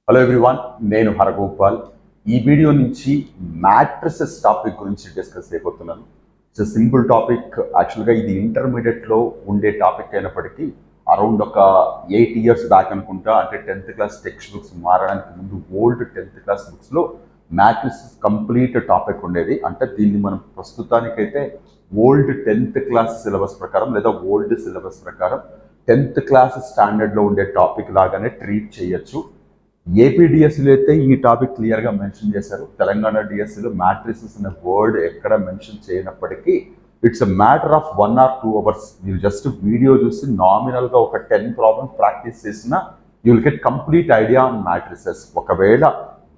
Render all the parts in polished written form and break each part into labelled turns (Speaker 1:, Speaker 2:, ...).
Speaker 1: Hello everyone, నేను హరగోపాల్. ఈ video నుంచి మ్యాట్రిసెస్ టాపిక్ గురించి డిస్కస్ చేయబోతున్నాను. It's simple topic. యాక్చువల్గా ఇది ఇంటర్మీడియట్లో ఉండే టాపిక్ అయినప్పటికీ అరౌండ్ ఒక 8 years బ్యాక్ అనుకుంటా, అంటే 10th క్లాస్ టెక్స్ట్ బుక్స్ మారడానికి ముందు ఓల్డ్ 10th క్లాస్ బుక్స్లో మ్యాట్రిసెస్ కంప్లీట్ టాపిక్ ఉండేది. అంటే దీన్ని మనం ప్రస్తుతానికైతే ఓల్డ్ 10th క్లాస్ సిలబస్ ప్రకారం లేదా ఓల్డ్ సిలబస్ ప్రకారం 10th క్లాస్ స్టాండర్డ్లో ఉండే టాపిక్ లాగానే ట్రీట్ చేయొచ్చు. ఏపీ డిఎస్సిలో అయితే ఈ టాపిక్ క్లియర్గా మెన్షన్ చేశారు. తెలంగాణ డిఎస్సిలో మ్యాట్రిసెస్ అనే వర్డ్ ఎక్కడ మెన్షన్ చేయనప్పటికీ it's a matter of 1 or 2 hours. మీరు జస్ట్ వీడియో చూసి నామినల్గా ఒక 10 ప్రాబ్లమ్స్ ప్రాక్టీస్ చేసినా you will get complete idea on matrices. ఒకవేళ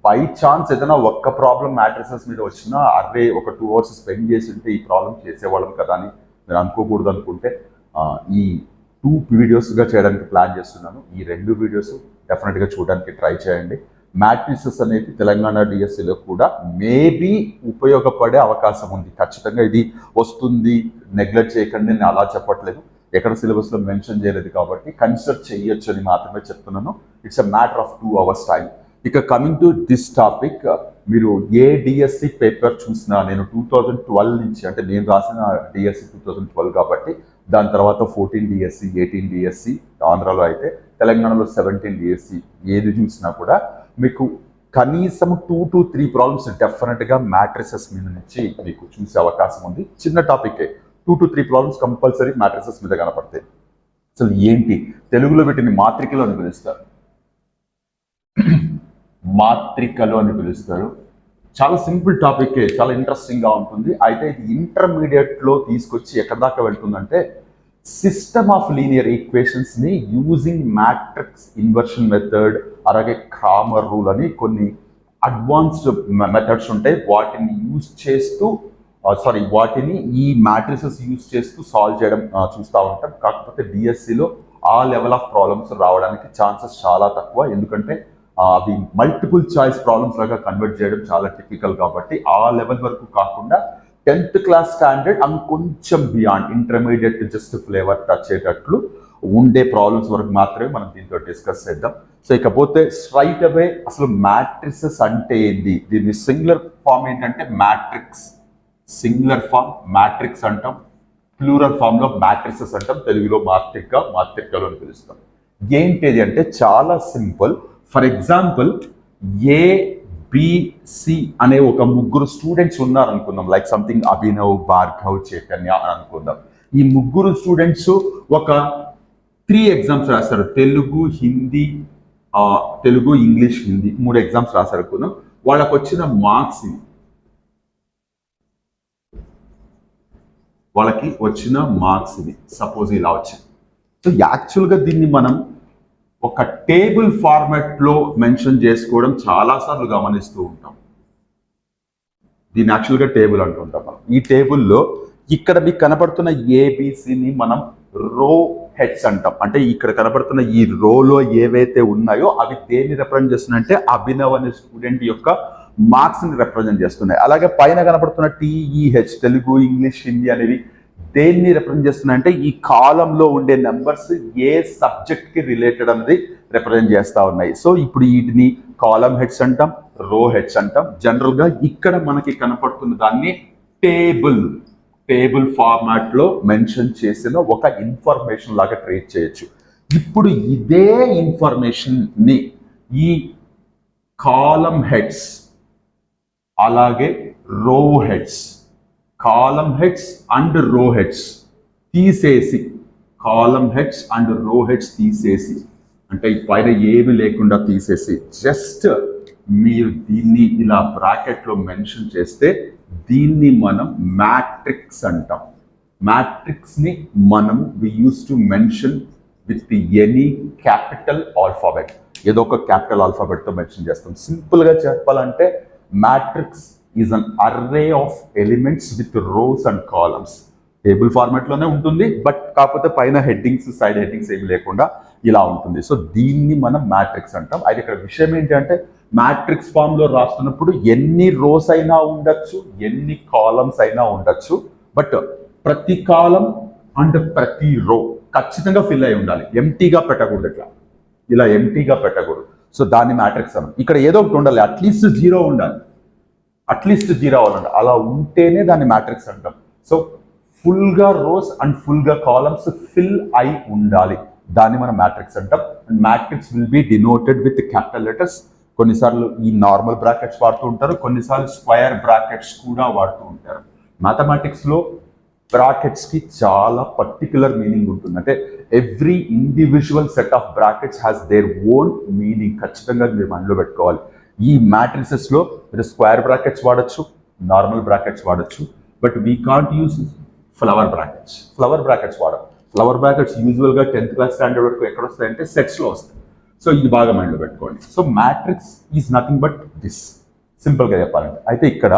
Speaker 1: బై ఛాన్స్ ఏదైనా ఒక్క ప్రాబ్లం మ్యాట్రిసెస్ మీద వచ్చినా అరే ఒక 2 hours స్పెండ్ చేసి ఉంటే ఈ ప్రాబ్లం చేసేవాళ్ళం కదా అని మీరు అనుకోకూడదు. అనుకుంటే ఈ 2 వీడియోస్గా చేయడానికి ప్లాన్ చేస్తున్నాను. ఈ 2 వీడియోస్ డెఫినెట్గా చూడడానికి ట్రై చేయండి. మ్యాట్రిసెస్ అనేది తెలంగాణ డిఎస్సిలో కూడా మేబీ ఉపయోగపడే అవకాశం ఉంది. ఖచ్చితంగా ఇది వస్తుంది, నెగ్లెక్ట్ చేయకండి నేను అలా చెప్పట్లేదు. ఎక్కడ సిలబస్లో మెన్షన్ చేయలేదు కాబట్టి కన్సిడర్ చేయొచ్చు అని మాత్రమే చెప్తున్నాను. It's a matter of 2 hours time. ఇక కమింగ్ టు దిస్ టాపిక్, మీరు ఏ డిఎస్సి పేపర్ చూసినా నేను 2012 నుంచి, అంటే నేను రాసిన డిఎస్సి 2012 కాబట్టి దాని తర్వాత 14 డిఎస్సి, 18 డిఎస్సి ఆంధ్రాలో అయితే, తెలంగాణలో 17 డిఎస్సి, ఏది చూసినా కూడా మీకు కనీసం 2 to 3 ప్రాబ్లమ్స్ డెఫినెట్గా మ్యాట్రిసెస్ మీద నుంచి మీకు చూసే అవకాశం ఉంది. చిన్న టాపికే, 2 to 3 ప్రాబ్లమ్స్ కంపల్సరీ మ్యాట్రిసెస్ మీద కనపడతాయి. అసలు ఏంటి తెలుగులో వీటిని మాత్రికలు అని పిలుస్తారు. మాత్రికలు అని పిలుస్తారు. చాలా సింపుల్ టాపికే, చాలా ఇంట్రెస్టింగ్గా ఉంటుంది. అయితే ఇది ఇంటర్మీడియట్లో తీసుకొచ్చి ఎక్కడి దాకా వెళ్తుందంటే సిస్టమ్ ఆఫ్ లీనియర్ ఈక్వేషన్స్ని యూజింగ్ మ్యాట్రిక్స్ ఇన్వర్షన్ మెథడ్, అలాగే క్రామర్ రూల్ అని కొన్ని అడ్వాన్స్డ్ మెథడ్స్ ఉంటాయి. వాటిని యూజ్ చేస్తూ వాటిని ఈ మ్యాట్రిసెస్ యూజ్ చేస్తూ సాల్వ్ చేయడం చూస్తూ ఉంటాం. కాకపోతే డిఎస్సిలో ఆ లెవెల్ ఆఫ్ ప్రాబ్లమ్స్ రావడానికి ఛాన్సెస్ చాలా తక్కువ. ఎందుకంటే అవి మల్టిపుల్ చాయిస్ ప్రాబ్లమ్స్ లాగా కన్వర్ట్ చేయడం చాలా టిపికల్ కాబట్టి ఆ లెవెల్ వరకు కాకుండా 10th క్లాస్ స్టాండర్డ్ అండ్ కొంచెం beyond intermediate just flavour touch అయ్యేటట్లు ఉండే ప్రాబ్లమ్స్ వరకు మాత్రమే మనం దీంతో డిస్కస్ చేద్దాం. సో ఇకపోతే స్ట్రైట్ అవే అసలు మ్యాట్రిసెస్ అంటే ఏంది, దీన్ని సింగులర్ ఫామ్ ఏంటంటే మ్యాట్రిక్స్, సింగులర్ ఫామ్ మ్యాట్రిక్స్ అంటాం, ప్లూరల్ ఫామ్లో మ్యాట్రిసెస్ అంటాం, తెలుగులో మాత్రికలు అని పిలుస్తాం. ఏంటిది అంటే చాలా సింపుల్. ఫర్ ఎగ్జాంపుల్ ఏబిసి అనే ఒక 3 స్టూడెంట్స్ ఉన్నారు అనుకుందాం. లైక్ సంథింగ్ అభినవ్, భార్గవ్, చైతన్య అని అనుకుందాం. ఈ 3 స్టూడెంట్స్ ఒక 3 ఎగ్జామ్స్ రాస్తారు. తెలుగు, ఇంగ్లీష్, హిందీ 3 ఎగ్జామ్స్ రాస్తారు అనుకుందాం. వాళ్ళకు వచ్చిన మార్క్స్ ఇవి. సపోజ్ ఇలా వచ్చింది. సో యాక్చువల్గా దీన్ని మనం ఒక టేబుల్ ఫార్మాట్లో మెన్షన్ చేసుకోవడం చాలాసార్లు గమనిస్తూ ఉంటాం. దీన్ని యాక్చువల్గా టేబుల్ అంటుంటాం మనం. ఈ టేబుల్లో ఇక్కడ మీకు కనపడుతున్న ఏబిసిని మనం రో హెడ్స్ అంటాం. అంటే ఇక్కడ కనపడుతున్న ఈ రోలో ఏవైతే ఉన్నాయో అవి దేన్ని రిప్రజెంట్ చేస్తున్నాయంటే అభినవ్ అనే స్టూడెంట్ యొక్క మార్క్స్ని రిప్రజెంట్ చేస్తున్నాయి. అలాగే పైన కనపడుతున్న టీఈహెచ్, తెలుగు, ఇంగ్లీష్, హిందీ అనేవి దేన్ని రిప్రజెంట్ చేస్తున్నాయంటే ఈ కాలంలో ఉండే నెంబర్స్ ఏ సబ్జెక్ట్కి రిలేటెడ్ అనేది రిప్రజెంట్ చేస్తూ ఉన్నాయి. సో ఇప్పుడు వీటిని కాలం హెడ్స్ అంటాం, రో హెడ్స్ అంటాం. జనరల్గా ఇక్కడ మనకి కనపడుతున్న దాన్ని టేబుల్ ఫార్మాట్లో మెన్షన్ చేసిన ఒక ఇన్ఫర్మేషన్ లాగా ట్రీట్ చేయొచ్చు. ఇప్పుడు ఇదే ఇన్ఫర్మేషన్ని ఈ కాలం హెడ్స్ అలాగే రో హెడ్స్, కాలం హెడ్స్ అండ్ రో హెడ్స్ తీసేసి, అంటే పైన ఏమి లేకుండా తీసేసి జస్ట్ మీరు దీన్ని ఇలా బ్రాకెట్లో మెన్షన్ చేస్తే దీన్ని మనం మ్యాట్రిక్స్ అంటాం. మ్యాట్రిక్స్ని మనం we use to mention with any capital alphabet. ఏదో ఒక క్యాపిటల్ ఆల్ఫాబెట్తో మెన్షన్ చేస్తాం. సింపుల్గా చెప్పాలంటే matrix is an array of elements with rows and columns. Table ఫార్మాట్లోనే ఉంటుంది, బట్ కాకపోతే పైన హెడ్డింగ్స్, సైడ్ హెడ్డింగ్స్ ఏమి లేకుండా ఇలా ఉంటుంది. సో దీన్ని మనం మ్యాట్రిక్స్ అంటాం. అయితే ఇక్కడ విషయం ఏంటి అంటే మ్యాట్రిక్స్ ఫామ్లో రాస్తున్నప్పుడు ఎన్ని రోస్ అయినా ఉండొచ్చు, ఎన్ని కాలమ్స్ అయినా ఉండొచ్చు, బట్ ప్రతి కాలం అండ్ ప్రతి రో ఖచ్చితంగా ఫిల్ అయి ఉండాలి. ఎంటీగా పెట్టకూడదు. ఇలా ఎంటీగా పెట్టకూడదు. సో దాన్ని మ్యాట్రిక్స్ అన్నాం. ఇక్కడ ఏదో ఒకటి ఉండాలి, అట్లీస్ట్ జీరో ఉండాలి, అట్లీస్ట్ జీరో అవ్వాలండి. అలా ఉంటేనే దాన్ని మ్యాట్రిక్స్ అంటాం. సో ఫుల్గా రోస్ అండ్ ఫుల్గా కాలమ్స్ ఫిల్ అయి ఉండాలి, దాన్ని మనం మ్యాట్రిక్స్ అంటాం. And matrix will be denoted with capital letters. కొన్నిసార్లు ఈ నార్మల్ బ్రాకెట్స్ వాడుతూ ఉంటారు, కొన్నిసార్లు స్క్వేర్ బ్రాకెట్స్ కూడా వాడుతూ ఉంటారు. మ్యాథమెటిక్స్లో బ్రాకెట్స్కి చాలా పర్టికులర్ మీనింగ్ ఉంటుంది. అంటే every individual set of brackets has their own meaning. ఖచ్చితంగా మీరు మనలో పెట్టుకోవాలి. ఈ మ్యాట్రిసెస్లో మీరు స్క్వేర్ బ్రాకెట్స్ వాడచ్చు, నార్మల్ బ్రాకెట్స్ వాడచ్చు, but we can't use flower brackets. Flower brackets వాడడం. ఫ్లవర్ బ్రాకెట్స్ యూజువల్గా 10th క్లాస్ స్టాండర్డ్ వరకు ఎక్కడ వస్తాయంటే సెట్స్లో వస్తాయి. సో ఇది బాగా మైండ్లో పెట్టుకోండి. So matrix is nothing but this, సింపుల్గా చెప్పాలంటే. అయితే ఇక్కడ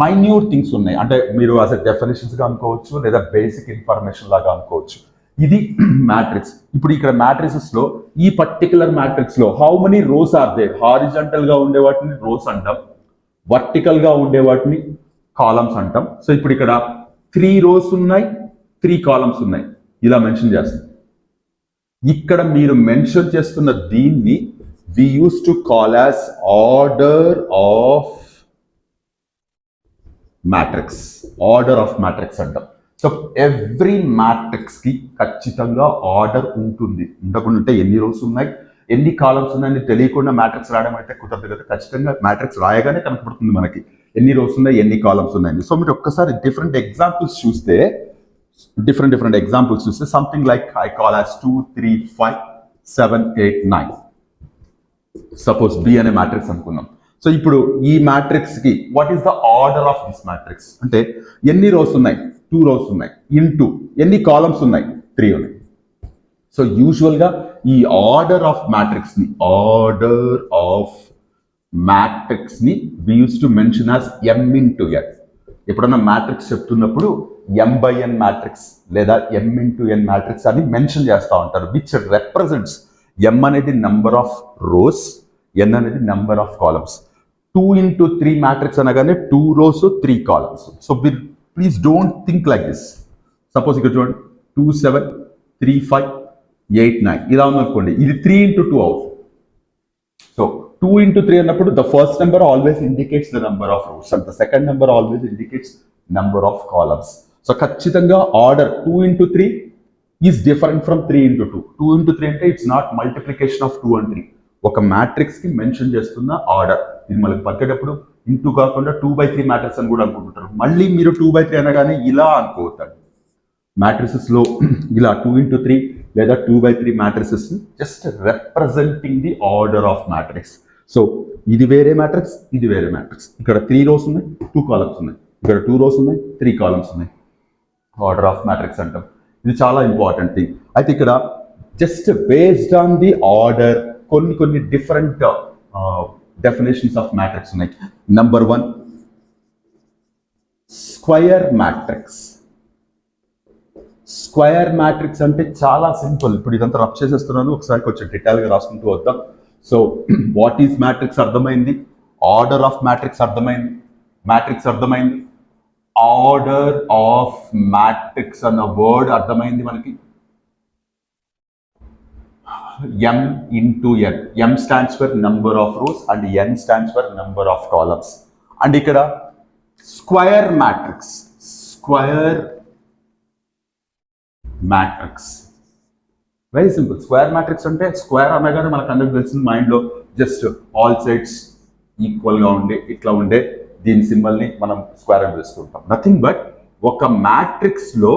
Speaker 1: మైన్యూట్ థింగ్స్ ఉన్నాయి, అంటే మీరు అసలు డెఫినేషన్స్గా అనుకోవచ్చు లేదా బేసిక్ ఇన్ఫర్మేషన్ లాగా అనుకోవచ్చు. ఇది మ్యాట్రిక్స్. ఇప్పుడు ఇక్కడ మ్యాట్రిసెస్లో ఈ పర్టికులర్ మ్యాట్రిక్స్లో how many rows are there? హారిజాంటల్గా ఉండే వాటిని రోస్ అంటాం, వర్టికల్గా ఉండే వాటిని కాలమ్స్ అంటాం. సో ఇప్పుడు ఇక్కడ 3 rows ఉన్నాయి, 3 columns ఉన్నాయి, ఇలా మెన్షన్ చేస్తాం. ఇక్కడ మీరు మెన్షన్ చేస్తున్న దీన్ని we used to call as order of matrix. Order of matrix అంటాం. సో ఎవ్రీ మ్యాట్రిక్స్ కి ఖచ్చితంగా ఆర్డర్ ఉంటుంది. ఉండకుండా ఉంటే ఎన్ని రోస్ ఉన్నాయి, ఎన్ని కాలమ్స్ ఉన్నాయని తెలియకుండా మ్యాట్రిక్స్ రాయడం అయితే కుదరదు కదా. ఖచ్చితంగా మ్యాట్రిక్స్ రాయగానే కనపడుతుంది మనకి ఎన్ని రోస్ ఉన్నాయి, ఎన్ని కాలమ్స్ ఉన్నాయని. సో మీరు ఒక్కసారి డిఫరెంట్ ఎగ్జాంపుల్స్ చూస్తే something like I call as 2 3 5 7 8 9. Suppose B అనే మ్యాట్రిక్స్ అనుకున్నాం. సో ఇప్పుడు ఈ మ్యాట్రిక్స్ కి what is the order of this matrix అంటే ఎన్ని రోస్ ఉన్నాయి, 2 rows ఉన్నాయి, ఇంటూ ఎన్ని కాలమ్స్ ఉన్నాయి, 3 ఉన్నాయి. సో యూజువల్ గా ఈ ఆర్డర్ ఆఫ్ మ్యాట్రిక్స్ ని we used to mention as m into n. ఎప్పుడన్నా మ్యాట్రిక్స్ చెప్తున్నప్పుడు m/n మ్యాట్రిక్స్ లేదా m into n మ్యాట్రిక్స్ అని మెన్షన్ చేస్తూ ఉంటారు, విచ్ రిప్రజెంట్స్ m అనేది నంబర్ ఆఫ్ రోస్, n అనేది number of columns. 2 into 3 matrix అనగానే 2 rows 3 columns. So please don't think like this. Suppose ఇక్కడ చూడండి 2 7 3 5 8 9 ఇలా ఉందనుకోండి, ఇది 3 into 2 అవుతుంది. సో 2 into 3 అన్నప్పుడు the first number always indicates the number of rows and the second number always indicates number of columns. So ఖచ్చితంగా order 2 into 3 is different from 3 into 2. 2 into 3 అంటే it's not multiplication of 2 and 3. ఒక matrix కి mention చేస్తున్న order. ఇది మనకి పలికేటప్పుడు into కాకుండా 2/3 matrix అని కూడా అనుకుంటుంటారు. మళ్ళీ మీరు 2/3 అనగానే ఇలా అనుకోవద్దండి. మ్యాట్రిసెస్ లో ఇలా 2 into 3 లేదా 2/3 matrices just representing the order of matrix. So ఇది వేరే మ్యాట్రిక్స్, ఇది వేరే మ్యాట్రిక్స్. ఇక్కడ 3 rows ఉన్నాయి, 2 columns ఉన్నాయి, ఇక్కడ 2 rows ఉన్నాయి, 3 columns ఉన్నాయి. ఆర్డర్ ఆఫ్ మ్యాట్రిక్స్ అంటాం. ఇది చాలా ఇంపార్టెంట్ థింగ్. అయితే ఇక్కడ just based on the order కొన్ని డిఫరెంట్ డెఫినేషన్స్ ఆఫ్ మ్యాట్రిక్స్ ఉన్నాయి. Number 1 square matrix. Square matrix అంటే చాలా సింపుల్. ఇప్పుడు ఇదంతా రఫ్ చేసేస్తున్నాను, ఒకసారి కొంచెం డీటెయిల్గా రాసుకుంటూ వద్దాం. సో వాట్ ఈజ్ మ్యాట్రిక్స్ అర్థమైంది, ఆర్డర్ ఆఫ్ మ్యాట్రిక్స్ అర్థమైంది, మ్యాట్రిక్స్ అర్థమైంది, ఆర్డర్ ఆఫ్ మ్యాట్రిక్స్ అన్న వర్డ్ అర్థమైంది మనకి. m into n. m stands for number of rows and n stands for number of columns. And ఇక్కడ square matrix, square matrix very simple. Square matrix అంటే square అనగానే మనకు అందరికి తెలిసిన మైండ్లో జస్ట్ ఆల్ సైడ్స్ ఈక్వల్గా ఉండే ఇట్లా ఉండే దీని సింబల్ని మనం స్క్వేర్ అని పిలుస్తుంటాం. నథింగ్ బట్ ఒక మ్యాట్రిక్స్లో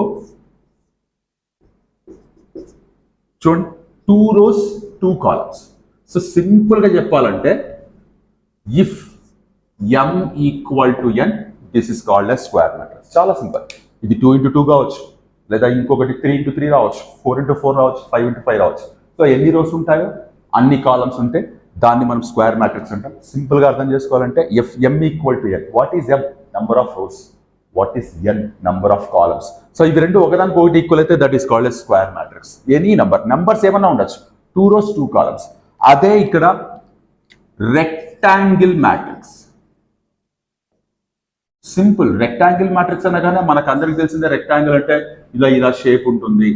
Speaker 1: చూడండి 2 rows 2 columns. సో సింపుల్గా చెప్పాలంటే if m equal to n this is called as square matrix. చాలా సింపుల్. ఇది 2 into 2 కావచ్చు, లేదా ఇంకొకటి 3 into 3 రావచ్చు, 4 into 4 రావచ్చు, 5 into 5 రావచ్చు. సో ఎన్ని రోస్ ఉంటాయో అన్ని కాలమ్స్ ఉంటే దాన్ని మనం స్క్వేర్ మ్యాట్రిక్స్ అంటాం. సింపుల్గా అర్థం చేసుకోవాలంటే if m equal to n, what is m? Number of rose. What is n? Number of columns. So ఇవి రెండు ఒకదానికి ఒకటి ఈక్వల్ అయితే that is called a square matrix. Any numbers ఏమన్నా ఉండొచ్చు, 2 rows 2 columns. అదే ఇక్కడ rectangle matrix. Simple. Rectangle matrix అనగానే మనకు అందరికి తెలిసిందే, రెక్టాంగిల్ అంటే ఇలా షేప్ ఉంటుంది,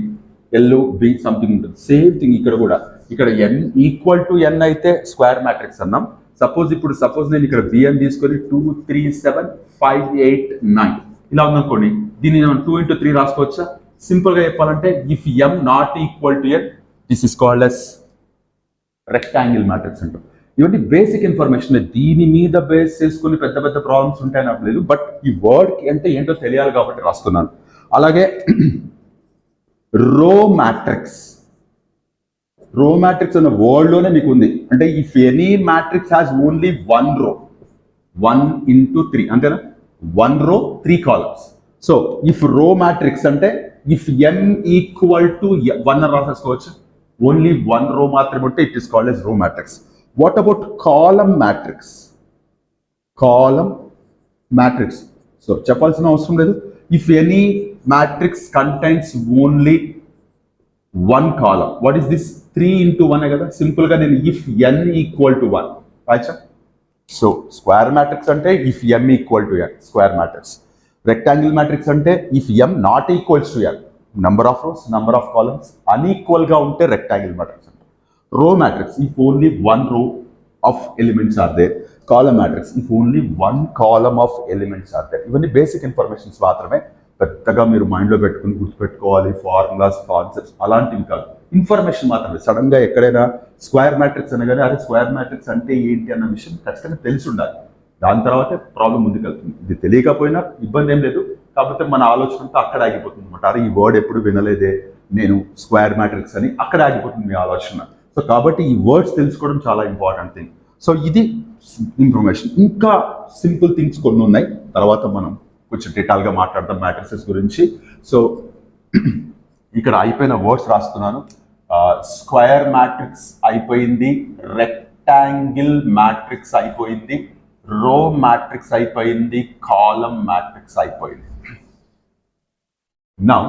Speaker 1: ఎల్ బి సంథింగ్ ఉంటుంది. సేమ్ థింగ్ ఇక్కడ కూడా ఇక్కడ n ఈక్వల్ టు n అయితే స్క్వేర్ మ్యాట్రిక్స్ అన్నాం. సపోజ్ నేను ఇక్కడ బిఎన్ తీసుకొని 2 3 7 5 8 9 ఇలా ఉందనుకోండి, దీన్ని 2 into 3 రాసుకోవచ్చా? సింపుల్ గా చెప్పాలంటే if m not equal to n, this is called as rectangle matrix అంటాం. ఇవన్నీ బేసిక్ ఇన్ఫర్మేషన్. దీని మీద బేస్ చేసుకుని పెద్ద పెద్ద ప్రాబ్లమ్స్ ఉంటాయని అవ్వలేదు, బట్ ఈ వర్డ్ అంటే ఏంటో తెలియాలి కాబట్టి రాస్తున్నాను. అలాగే రో మ్యాట్రిక్స్ అన్న వర్డ్ లోనే మీకు ఉంది. అంటే if any matrix has only 1 row 1 into 3 అంతేనా, 1 row 3 columns. So if row matrix అంటే ఇఫ్ n ఈక్వల్ టు 1 అని రాసేసుకోవచ్చు. ఓన్లీ 1 row మాత్రమే ఉంటే it is called as row matrix. What about column matrix? So చెప్పాల్సిన అవసరం లేదు. If any matrix contains only 1 column, what is this? 3 into 1 కదా. Simple గా నేను ఇఫ్ n ఈక్వల్ టు 1 రాయచ్చా? సో స్క్వేర్ మ్యాట్రిక్స్ అంటే if m equal to n square matrix. Rectangle matrix అంటే if m not equals to n, number of rose number of columns unequal గా ఉంటే rectangle matrix అంటే. రో matrix if only 1 row of elements are there. Column matrix if only 1 column of elements are there. ఇవన్నీ basic informations మాత్రమే, పెద్దగా మీరు మైండ్లో పెట్టుకుని గుర్తుపెట్టుకోవాలి ఫార్ములాస్ కాన్సెప్ట్స్ అలాంటివి కాదు. ఇన్ఫర్మేషన్ మాత్రమే. సడన్ గా ఎక్కడైనా స్క్వేర్ మ్యాట్రిక్స్ అనగానే అదే స్క్వేర్ మ్యాట్రిక్స్ అంటే ఏంటి అన్న విషయం ఖచ్చితంగా తెలిసి ఉండాలి. దాని తర్వాతే ప్రాబ్లం ముందుకెళ్తుంది. ఇది తెలియకపోయినా ఇబ్బంది ఏం లేదు, కాకపోతే మన ఆలోచనతో అక్కడ ఆగిపోతుంది అనమాట. అరే ఈ వర్డ్ ఎప్పుడు వినలేదే నేను స్క్వేర్ మ్యాట్రిక్స్ అని, అక్కడ ఆగిపోతుంది మీ ఆలోచన. సో కాబట్టి ఈ వర్డ్స్ తెలుసుకోవడం చాలా ఇంపార్టెంట్ థింగ్. సో ఇది ఇన్ఫర్మేషన్. ఇంకా సింపుల్ థింగ్స్ కొన్ని ఉన్నాయి, తర్వాత మనం కొంచెం డీటెయిల్గా మాట్లాడదాం మ్యాట్రిసెస్ గురించి. సో ఇక్కడ అయిపోయిన వర్డ్స్ రాస్తున్నాను. స్క్వేర్ మ్యాట్రిక్స్ అయిపోయింది, రెక్టాంగిల్ మ్యాట్రిక్స్ అయిపోయింది, రో మ్యాట్రిక్స్ అయిపోయింది, కాలమ్ మ్యాట్రిక్స్ అయిపోయింది. నౌ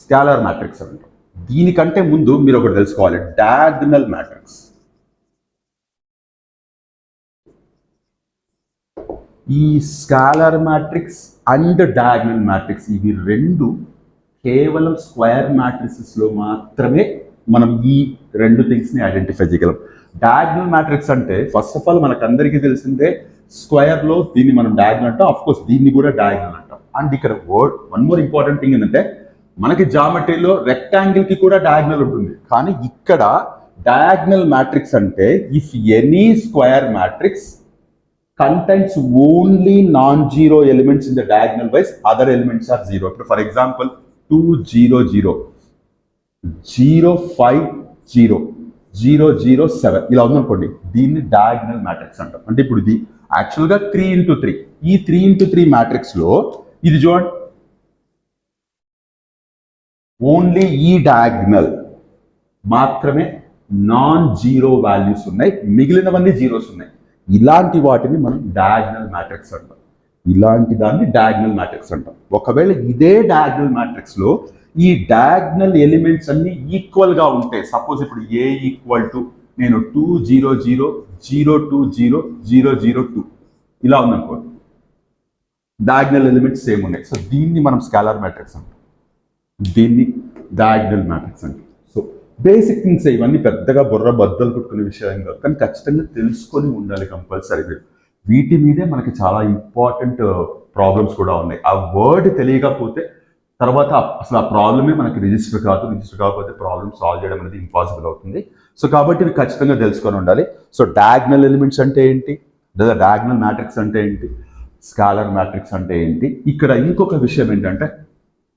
Speaker 1: స్కేలార్ మ్యాట్రిక్స్ అంటాం. దీనికంటే ముందు మీరు ఒకటి తెలుసుకోవాలి, డయాగనల్ మ్యాట్రిక్స్. ఈ scalar matrix and diagonal matrix ఇవి రెండు కేవలం స్క్వేర్ మ్యాట్రిసెస్ లో మాత్రమే మనం ఈ రెండు థింగ్స్ ని ఐడెంటిఫై చేయగలం. డయాగనల్ మ్యాట్రిక్స్ అంటే ఫస్ట్ ఆఫ్ ఆల్ మనకు అందరికీ తెలిసిందే, స్క్వేర్ లో దీన్ని మనం డయాగనల్ అంటాం, ఆఫ్ కోర్స్ దీన్ని కూడా డయాగనల్ అంటాం. అండ్ ఇక్కడ వన్ మోర్ ఇంపార్టెంట్ థింగ్ ఏంటంటే, మనకి జామెట్రీలో రెక్టాంగిల్ కి కూడా డయాగనల్ ఉంటుంది, కానీ ఇక్కడ డయాగనల్ మ్యాట్రిక్స్ అంటే if any square matrix contains only non-zero elements in the diagonal wise, other elements are zero. For example, 2 0 0 0 5 0 0 0 7 ఇలా ఉందనుకోండి, దీన్ని డయాగనల్ మ్యాట్రిక్స్ అంటాం. అంటే ఇప్పుడు ఇది యాక్చువల్గా 3 into 3, ఈ 3 into 3 మ్యాట్రిక్స్ లో ఇది చూడండి, ఓన్లీ ఈ డయాగనల్ మాత్రమే నాన్ జీరో వాల్యూస్ ఉన్నాయి, మిగిలినవన్నీ జీరోస్ ఉన్నాయి. ఇలాంటి వాటిని మనం డయాగనల్ మ్యాట్రిక్స్ అంటాం. ఇలాంటి దాన్ని డయాగనల్ మ్యాట్రిక్స్ అంటాం. ఒకవేళ ఇదే డయాగనల్ మ్యాట్రిక్స్ లో ఈ డయాగనల్ ఎలిమెంట్స్ అన్ని ఈక్వల్ గా ఉంటే, సపోజ్ ఇప్పుడు ఏ ఈక్వల్ టు నేను 2 0 0 0 2 0 0 0 2 ఇలా ఉందనుకోండి, డయాగనల్ ఎలిమెంట్స్ సేమ్ ఉన్నాయి. సో దీన్ని మనం స్కేలార్ మ్యాట్రిక్స్ అంటాం, దీన్ని డయాగనల్ మ్యాట్రిక్స్ అంటాం. సో బేసిక్ థింగ్స్ ఇవన్నీ పెద్దగా బుర్ర బద్దలు కొట్టుకునే విషయం కాదు, కానీ ఖచ్చితంగా తెలుసుకొని ఉండాలి కంపల్సరీ. వీటి మీదే మనకి చాలా ఇంపార్టెంట్ ప్రాబ్లమ్స్ కూడా ఉన్నాయి. ఆ వర్డ్ తెలియకపోతే తర్వాత అసలు ఆ ప్రాబ్లమే మనకి రిజిస్టర్ కాకపోతే ప్రాబ్లమ్ సాల్వ్ చేయడం అనేది ఇంపాసిబుల్ అవుతుంది. సో కాబట్టి ఇవి ఖచ్చితంగా తెలుసుకొని ఉండాలి. సో డయాగనల్ ఎలిమెంట్స్ అంటే ఏంటి, లేదా డయాగనల్ మ్యాట్రిక్స్ అంటే ఏంటి, స్కేలార్ మ్యాట్రిక్స్ అంటే ఏంటి. ఇక్కడ ఇంకొక విషయం ఏంటంటే,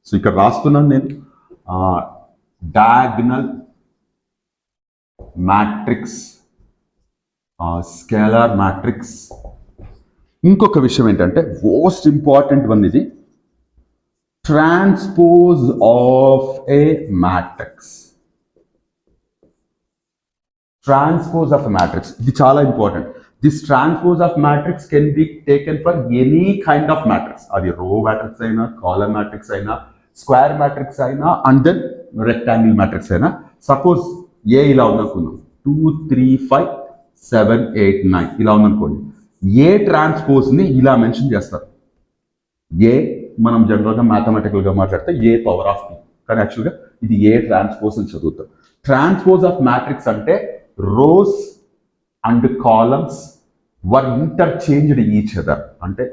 Speaker 1: సో ఇక్కడ రాస్తున్నాను నేను డయాగనల్ మ్యాట్రిక్స్, స్కేలార్ మ్యాట్రిక్స్. ఇంకొక విషయం ఏంటంటే మోస్ట్ ఇంపార్టెంట్ వన్, ఇది transpose of A matrix. Transpose of a matrix, ఇది చాలా important. This transpose of matrix can be taken for any kind of matrix. అది రో మ్యాట్రిక్స్ అయినా, కాలమ్ మ్యాట్రిక్స్ అయినా, స్క్వేర్ మ్యాట్రిక్స్ అయినా, అండ్ దెన్ రెక్టాంగిల్ మ్యాట్రిక్స్ అయినా. Suppose ఏ ఇలా ఉందనుకుందాం, 2 3 5 7 8 9 ఇలా ఉందనుకోండి. ఏ ట్రాన్స్పోజ్ ని ఇలా మెన్షన్ చేస్తారు, ఏ మనం జనరల్గా మ్యాథమెటికల్గా మాట్లాడితే ఏ పవర్ ఆఫ్ బి, కానీ యాక్చువల్గా ఇది ఏ ట్రాన్స్పోజ్ అని చదువుతాం. ట్రాన్స్పోజ్ ఆఫ్ మ్యాట్రిక్స్ అంటే rose and columns were interchanged each other, అంటే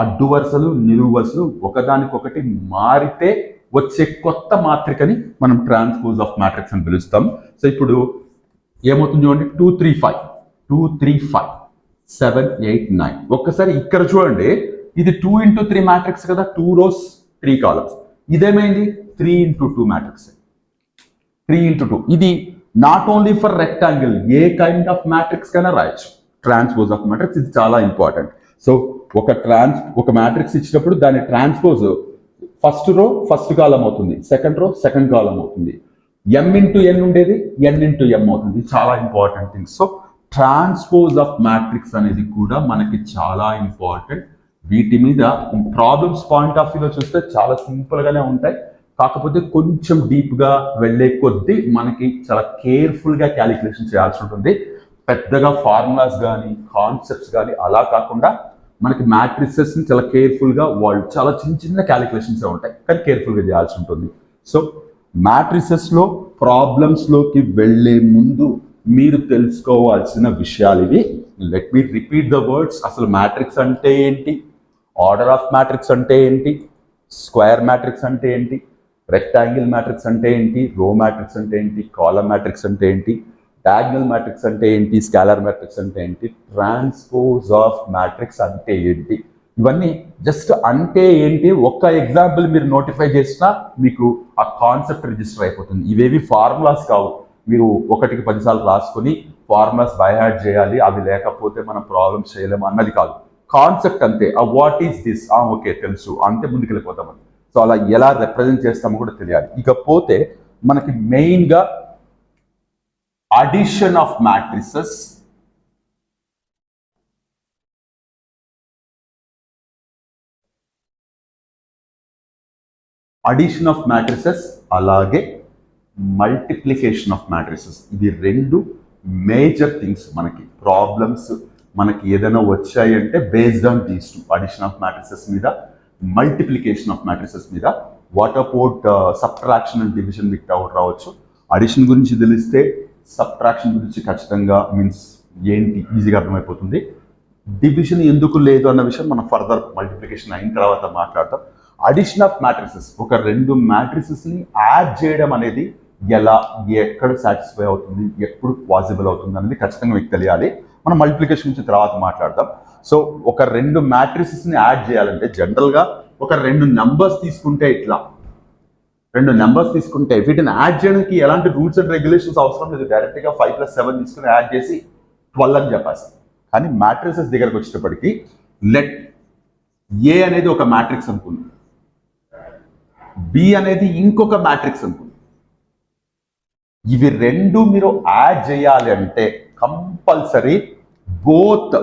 Speaker 1: అడ్డు వరుసలు నిలువు వరుసలు ఒకదానికొకటి మారితే వచ్చే కొత్త మాత్రికని మనం ట్రాన్స్పోజ్ ఆఫ్ మ్యాట్రిక్స్ అని పిలుస్తాం. సో ఇప్పుడు ఏమవుతుంది చూడండి, 2 3 5 2 3 5 7 8 9. ఒక్కసారి ఇక్కడ చూడండి, ఇది 2 into 3 మ్యాట్రిక్స్ కదా, 2 rows 3 columns. ఇదేమైంది 3 into 2 matrix, 3 into 2. ఇది not only for rectangle, A kind of matrix కైనా రాయొచ్చు. ట్రాన్స్పోజ్ ఆఫ్ మ్యాట్రిక్స్ ఇది చాలా ఇంపార్టెంట్. సో ఒక మ్యాట్రిక్స్ ఇచ్చినప్పుడు దాని ట్రాన్స్పోజ్ ఫస్ట్ రో ఫస్ట్ కాలం అవుతుంది, సెకండ్ రో సెకండ్ కాలం అవుతుంది, m into n ఉండేది n into m అవుతుంది. చాలా important things. So transpose of matrix అనేది కూడా మనకి చాలా ఇంపార్టెంట్. వీటి మీద ప్రాబ్లమ్స్ పాయింట్ ఆఫ్ వ్యూలో చూస్తే చాలా సింపుల్గానే ఉంటాయి, కాకపోతే కొంచెం డీప్గా వెళ్ళే కొద్దీ మనకి చాలా కేర్ఫుల్గా క్యాలిక్యులేషన్ చేయాల్సి ఉంటుంది. పెద్దగా ఫార్ములాస్ కానీ కాన్సెప్ట్స్ కానీ అలా కాకుండా మనకి మ్యాట్రిసెస్ని చాలా కేర్ఫుల్గా వాళ్ళు చాలా చిన్న చిన్న క్యాలిక్యులేషన్స్ ఉంటాయి, కానీ కేర్ఫుల్గా చేయాల్సి ఉంటుంది. సో మ్యాట్రిసెస్లో ప్రాబ్లమ్స్లోకి వెళ్ళే ముందు మీరు తెలుసుకోవాల్సిన విషయాలు ఇవి. Let me repeat the words. అసలు మ్యాట్రిక్స్ అంటే ఏంటి, ఆర్డర్ ఆఫ్ మ్యాట్రిక్స్ అంటే ఏంటి, స్క్వేర్ మ్యాట్రిక్స్ అంటే ఏంటి, రెక్టాంగిల్ మ్యాట్రిక్స్ అంటే ఏంటి, రో మ్యాట్రిక్స్ అంటే ఏంటి, కాలమ్ మ్యాట్రిక్స్ అంటే ఏంటి, డయాగ్నల్ మ్యాట్రిక్స్ అంటే ఏంటి, స్కాలర్ మ్యాట్రిక్స్ అంటే ఏంటి, ట్రాన్స్పోజ్ ఆఫ్ మ్యాట్రిక్స్ అంటే ఏంటి, ఇవన్నీ జస్ట్ అంటే ఏంటి ఒక్క ఎగ్జాంపుల్ మీరు నోటిఫై చేసినా మీకు ఆ కాన్సెప్ట్ రిజిస్టర్ అయిపోతుంది. ఇవేవి ఫార్ములాస్ కావు, మీరు 1కి 10 సార్లు రాసుకొని ఫార్ములాస్ బై హార్ట్ చేయాలి, అవి లేకపోతే మనం ప్రాబ్లమ్స్ చేయలేము అన్నది కాదు. కాన్సెప్ట్ అంతే. వాట్ ఈస్ దిస్, ఓకే తెలుసు అంతే, ముందుకు వెళ్ళిపోతామని. సో అలా ఎలా రిప్రజెంట్ చేస్తామో కూడా తెలియాలి. ఇకపోతే మనకి మెయిన్గా addition of matrices, addition of matrices అలాగే మల్టిప్లికేషన్ ఆఫ్ మ్యాట్రిసెస్, ఇవి రెండు మేజర్ థింగ్స్. మనకి ప్రాబ్లమ్స్ మనకి ఏదైనా వచ్చాయి అంటే based on these two, addition of matrices మీద, మల్టిప్లికేషన్ ఆఫ్ మ్యాట్రిసెస్ మీద. What about subtraction and division మీకు డౌట్ రావచ్చు. అడిషన్ గురించి తెలిస్తే సబ్ట్రాక్షన్ గురించి ఖచ్చితంగా మీన్స్ ఏంటి ఈజీగా అర్థమైపోతుంది. డివిజన్ ఎందుకు లేదు అన్న విషయం మనం ఫర్దర్ మల్టిప్లికేషన్ అయిన తర్వాత మాట్లాడతాం. అడిషన్ ఆఫ్ మ్యాట్రిసెస్, ఒక రెండు మ్యాట్రిసెస్ని యాడ్ చేయడం అనేది ఎలా, ఎక్కడ సాటిస్ఫై అవుతుంది, ఎప్పుడు పాసిబుల్ అవుతుంది అనేది ఖచ్చితంగా మీకు తెలియాలి. మనం మల్టిప్లికేషన్ నుంచి తర్వాత మాట్లాడతాం. సో ఒక రెండు మ్యాట్రిసెస్ని యాడ్ చేయాలంటే జనరల్గా ఒక రెండు నెంబర్స్ తీసుకుంటే, ఇట్లా రెండు నెంబర్స్ తీసుకుంటే వీటిని యాడ్ చేయడానికి ఎలాంటి రూల్స్ అండ్ రెగ్యులేషన్స్ అవసరం లేదు. డైరెక్ట్గా 5 + 7 తీసుకుని యాడ్ చేసి 12 అని చెప్పేస్తాం. కానీ మ్యాట్రిసెస్ దగ్గరకు వచ్చేటప్పటికి లెట్ ఏ అనేది ఒక మ్యాట్రిక్స్ అనుకుంది, బి అనేది ఇంకొక మ్యాట్రిక్స్ అనుకుంది. ఇవి రెండు మీరు యాడ్ చేయాలి అంటే compulsory both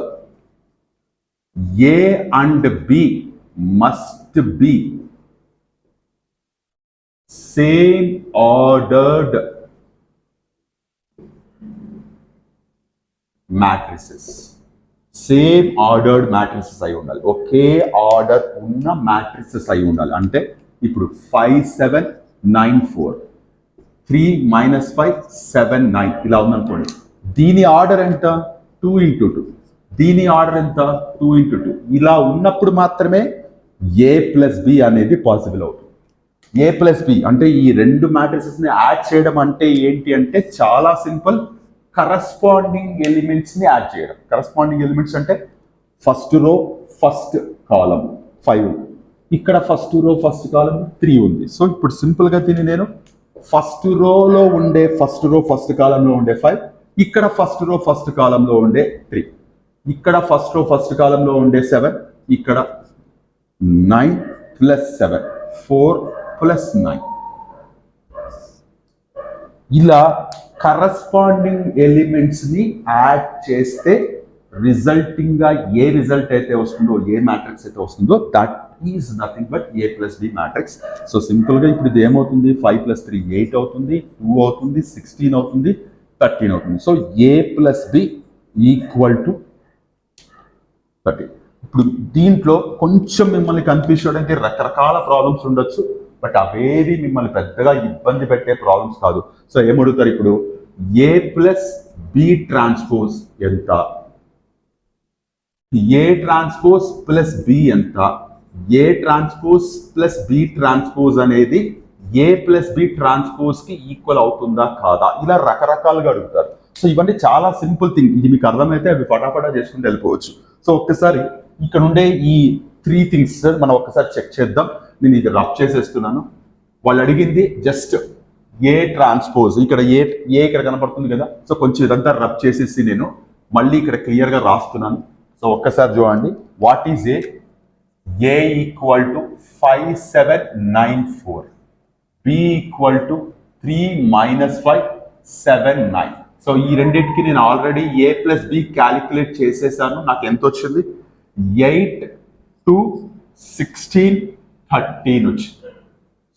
Speaker 1: A and B must be same ordered matrices. Same ordered matrices అయి ఉండాలి, ఒకే ఆర్డర్ ఉన్న మ్యాట్రిసెస్ అయి ఉండాలి. అంటే ఇప్పుడు 5 7 9 4, 3 - 5 7 9 ఇలా ఉందనుకోండి. దీని ఆర్డర్ ఎంత 2 × 2, దీని ఆర్డర్ ఎంత 2 × 2. ఇలా ఉన్నప్పుడు మాత్రమే ఏ ప్లస్ బి అనేది పాసిబుల్ అవుతుంది. ఏ ప్లస్ బి అంటే ఈ రెండు మ్యాట్రిసెస్ని యాడ్ చేయడం అంటే ఏంటి అంటే చాలా సింపుల్. కరస్పాండింగ్ ఎలిమెంట్స్ని యాడ్ చేయడం. కరస్పాండింగ్ ఎలిమెంట్స్ అంటే ఫస్ట్ రో ఫస్ట్ కాలం 5, ఇక్కడ ఫస్ట్ రో ఫస్ట్ కాలం 3 ఉంది. సో ఇప్పుడు సింపుల్గా దీన్ని నేను ఫస్ట్ రోలో ఉండే ఫస్ట్ రో ఫస్ట్ కాలంలో ఉండే 5, ఇక్కడ ఫస్ట్ రో ఫస్ట్ కాలంలో ఉండే 3, ఇక్కడ ఫస్ట్ రో ఫస్ట్ కాలంలో ఉండే 7, ఇక్కడ 9 + 7 4 + 9. ఇలా కరస్పాండింగ్ ఎలిమెంట్స్ని యాడ్ చేస్తే రిజల్టింగ్గా ఏ రిజల్ట్ అయితే వస్తుందో, ఏ మ్యాట్రిక్స్ అయితే వస్తుందో that is nothing but A plus B matrix. So సింపుల్గా ఇప్పుడు ఇది ఏమవుతుంది, 5 + 3 8 అవుతుంది, 2 అవుతుంది, 16 అవుతుంది, 13 అవుతుంది. So A plus B equal to 13. ఇప్పుడు దీంట్లో కొంచెం మిమ్మల్ని కన్ఫ్యూజ్ చేయడానికి రకరకాల ప్రాబ్లమ్స్ ఉండొచ్చు, బట్ అవేవి మిమ్మల్ని పెద్దగా ఇబ్బంది పెట్టే ప్రాబ్లమ్స్ కాదు. సో ఏమడుగుతారు ఇప్పుడు, ఏ ప్లస్ బి ట్రాన్స్పోజ్ ఎంత, ఏ ట్రాన్స్పోజ్ ప్లస్ బి ఎంత, A transpose plus B transpose అనేది ఏ ప్లస్ బి ట్రాన్స్పోజ్ కి ఈక్వల్ అవుతుందా కాదా, ఇలా రకరకాలుగా అడుగుతారు. సో ఇవన్నీ చాలా సింపుల్ థింగ్, ఇది మీకు అర్థమైతే అవి ఫటాఫటా చేసుకుంటూ వెళ్ళిపోవచ్చు. సో ఒక్కసారి ఇక్కడ ఉండే ఈ 3 థింగ్స్ మనం ఒక్కసారి చెక్ చేద్దాం. నేను ఇది రబ్ చేసేస్తున్నాను. వాళ్ళు అడిగింది జస్ట్ ఏ ట్రాన్స్పోజ్, ఇక్కడ ఏ ఇక్కడ కనపడుతుంది కదా, సో కొంచెం ఇదంతా రబ్ చేసేసి నేను మళ్ళీ ఇక్కడ క్లియర్గా రాస్తున్నాను. సో ఒక్కసారి చూడండి, what is A equal to 5794, B equal to 3 - 5 7 9. So ఈ రెండింటికి నేను already A plus B calculate చేసేసాను. నాకు ఎంత వచ్చింది, 8 to 16 13 వచ్చింది.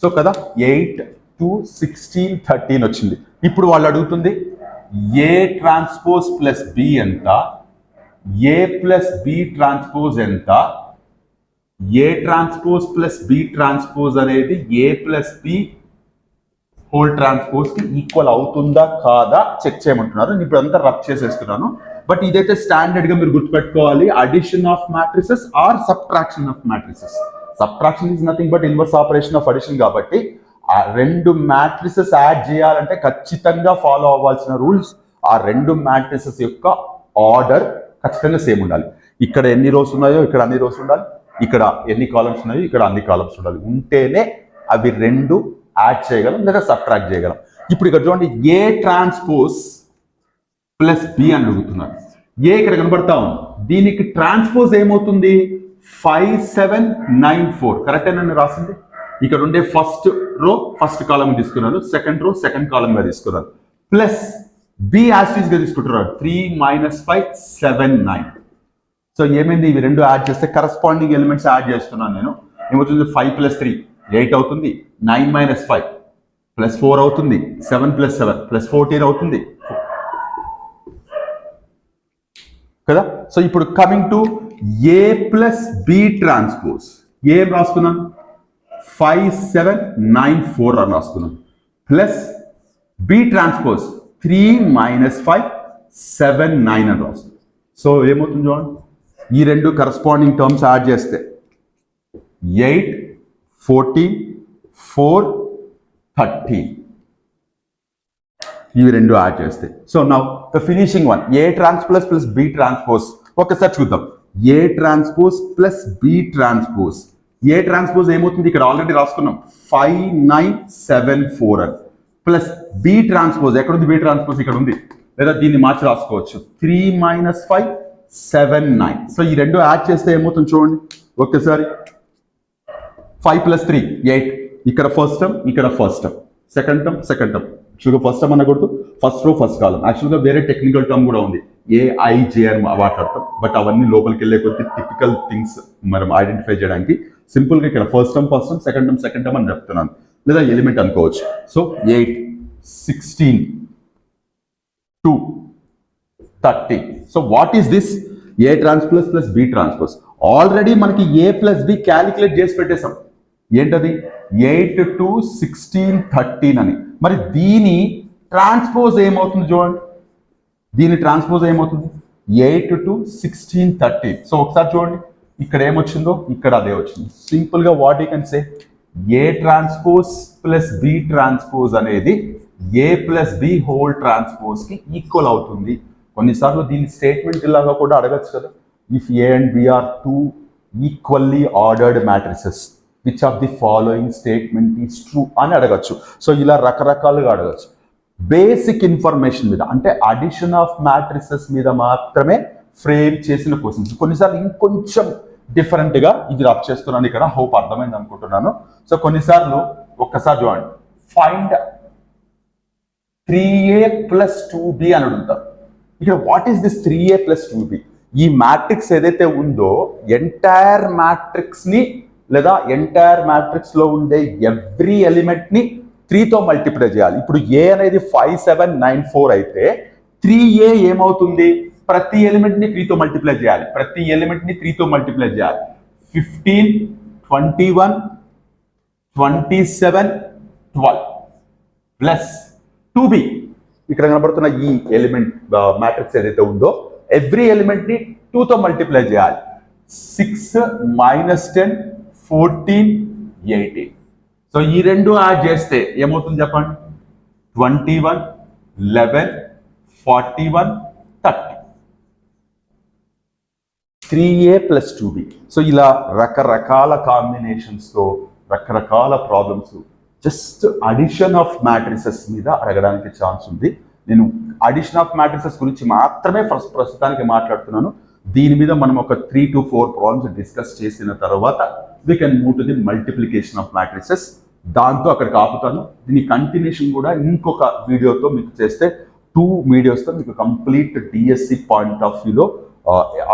Speaker 1: సో కదా 8 to 16 13 వచ్చింది. ఇప్పుడు వాళ్ళు అడుగుతుంది ఏ ట్రాన్స్పోజ్ ప్లస్ బి ఎంత, ఏ ప్లస్ బి ట్రాన్స్పోజ్ ఎంత, A transpose plus B transpose అనేది A plus B whole transpose కి ఈక్వల్ అవుతుందా కాదా చెక్ చేయమంటున్నారు. నేను ఇప్పుడు అంతా రబ్ చేసేస్తున్నాను. బట్ ఇదైతే స్టాండర్డ్ గా మీరు గుర్తుపెట్టుకోవాలి, addition of matrices or subtraction of matrices. Subtraction is nothing but inverse operation of addition. కాబట్టి ఆ 2 మ్యాట్రిసెస్ యాడ్ చేయాలంటే ఖచ్చితంగా ఫాలో అవ్వాల్సిన రూల్స్, ఆ 2 మ్యాట్రిసెస్ యొక్క ఆర్డర్ ఖచ్చితంగా సేమ్ ఉండాలి. ఇక్కడ ఎన్ని రోస్ ఉన్నాయో ఇక్కడ అన్ని రోస్ ఉండాలి, ఇక్కడ ఎన్ని కాలమ్స్ ఉన్నాయో ఇక్కడ అన్ని కాలమ్స్ ఉండాలి. ఉంటేనే అవి 2 యాడ్ చేయగలం లేదా సబ్ట్రాక్ట్ చేయగలం. ఇప్పుడు ఇక్కడ చూడండి, ఏ ట్రాన్స్పోజ్ ప్లస్ బి అని అడుగుతున్నారు. ఏ ఇక్కడ కనబడతా ఉంది, దీనికి ట్రాన్స్పోజ్ ఏమవుతుంది 5794, కరెక్టే నన్ను రాసింది. ఇక్కడ ఉండే ఫస్ట్ రో ఫస్ట్ కాలమ్ తీసుకున్నాను, సెకండ్ రో సెకండ్ కాలమ్ గా తీసుకున్నాను, ప్లస్ బి యాస్టీస్ గా తీసుకుంటున్నారు 3 - 5 7 9. సో ఏమైంది, ఇవి 2 యాడ్ చేస్తే కరస్పాండింగ్ ఎలిమెంట్స్ యాడ్ చేస్తున్నాను నేను. ఏమవుతుంది 5 + 3 8 అవుతుంది, 9 - 5 +4 అవుతుంది, 7 + 7 +14 అవుతుంది కదా. సో ఇప్పుడు coming to A plus B transpose, ఏం రాస్తున్నాను 5794 అని రాస్తున్నాను, ప్లస్ బి ట్రాన్స్పోజ్ 3 - 5 7 9 అని రాస్తున్నాను. సో ఏమవుతుంది చూడండి, ఈ 2 కరస్పాండింగ్ టర్మ్స్ యాడ్ చేస్తే 8 14 4 13, ఇవి 2 యాడ్ చేస్తే. So now the finishing one, A transpose plus B transpose. ఒకసారి చూద్దాం, A transpose plus B transpose. A transpose ఏమవుతుంది, ఇక్కడ ఆల్రెడీ రాసుకున్నాం 5974 అని, ప్లస్ బి ట్రాన్స్పోజ్ ఎక్కడ ఉంది, బి ట్రాన్స్పోజ్ ఇక్కడ ఉంది, లేదా దీన్ని మార్చి రాసుకోవచ్చు 3 - 5 7 9. సో ఈ 2 యాడ్ చేస్తే ఏమవుతుంది చూడండి ఒక్కసారి, 5 + 3 8, ఇక్కడ ఫస్ట్ టర్మ్ ఇక్కడ first term, second term second term. యాక్చువల్గా ఫస్ట్ టర్మ్ అనకూడదు, ఫస్ట్ రో ఫస్ట్ కాలం. యాక్చువల్గా వేరే టెక్నికల్ టర్మ్ కూడా ఉంది, ఏఐజే అని మాట్లాడతాం, బట్ అవన్నీ లోపలికి వెళ్ళే కొద్ది టిపికల్ థింగ్స్ మనం ఐడెంటిఫై చేయడానికి సింపుల్గా ఇక్కడ ఫస్ట్ టర్మ్ సెకండ్ టర్మ్ అని చెప్తున్నాను, లేదా ఎలిమెంట్ అనుకోవచ్చు. So 8 16 2 30. So what is this, A transpose plus B transpose. Already మనకి ఏ ప్లస్ బి క్యాలిక్యులేట్ చేసి పెట్టేసాం, ఏంటది 8 to 16 13 అని. మరి దీని ట్రాన్స్పోజ్ ఏమవుతుంది చూడండి, దీని ట్రాన్స్పోజ్ ఏమవుతుంది 8 to 16 13. సో ఒకసారి చూడండి, ఇక్కడ ఏమొచ్చిందో ఇక్కడ అదే వచ్చింది. సింపుల్ గా what you can say, A transpose plus B transpose అనేది A plus B whole transpose కి ఈక్వల్ అవుతుంది. కొన్నిసార్లు దీని స్టేట్మెంట్ ఇలాగా కూడా అడగచ్చు కదా, if A and B are 2 equally ordered matrices which of the following statement is true అని అడగచ్చు. సో ఇలా రకరకాలుగా అడగచ్చు. బేసిక్ ఇన్ఫర్మేషన్ మీద, అంటే అడిషన్ ఆఫ్ మ్యాట్రిసెస్ మీద మాత్రమే ఫ్రేమ్ చేసిన క్వశ్చన్స్. కొన్నిసార్లు ఇంకొంచెం డిఫరెంట్ గా ఇది రబ్ చేస్తున్నాను ఇక్కడ, హోప్ అర్థమైంది అనుకుంటున్నాను. సో కొన్నిసార్లు ఒక్కసారి చూడండి, ఫైండ్ 3a + 2b అని అడుగుతారు. ఇక్కడ what is this 3a + 2b? ఈ మ్యాట్రిక్స్ ఏదైతే ఉందో ఎంటైర్ మ్యాట్రిక్స్ ని లేదా ఎంటైర్ మ్యాట్రిక్స్ లో ఉండే ఎవ్రీ ఎలిమెంట్ ని 3 తో మల్టిప్లై చేయాలి. ఇప్పుడు ఏ అనేది 5794 అయితే 3a ఏమవుతుంది, ప్రతి ఎలిమెంట్ని 3తో మల్టిప్లై చేయాలి. 15, 21, 27, 12 ప్లస్ 2b. ఇక్కడ కనబడుతున్న ఈ ఎలిమెంట్ మ్యాట్రిక్స్ ఏదైతే ఉందో ఎవ్రీ ఎలిమెంట్ని 2తో మల్టిప్లై చేయాలి. 6 - 10, 14, 18. సో ఈ రెండు యాడ్ చేస్తే ఏమవుతుంది చెప్పండి? 21, 11, 41, 30. 3a + 2b. సో ఇలా రకరకాల కాంబినేషన్స్తో రకరకాల problems just addition of matrices మీద అడగడానికి ఛాన్స్ ఉంది. నేను అడిషన్ ఆఫ్ మ్యాట్రిసెస్ గురించి మాత్రమే ప్రస్తుతానికి మాట్లాడుతున్నాను. దీని మీద మనం ఒక 3 to 4 ప్రాబ్లమ్స్ డిస్కస్ చేసిన తర్వాత we can move to the multiplication of matrices. దాంతో అక్కడికి ఆపుతాను. దీని కంటిన్యూషన్ కూడా ఇంకొక వీడియోతో మీకు చేస్తే 2 వీడియోస్తో మీకు కంప్లీట్ డిఎస్సి పాయింట్ ఆఫ్ వ్యూలో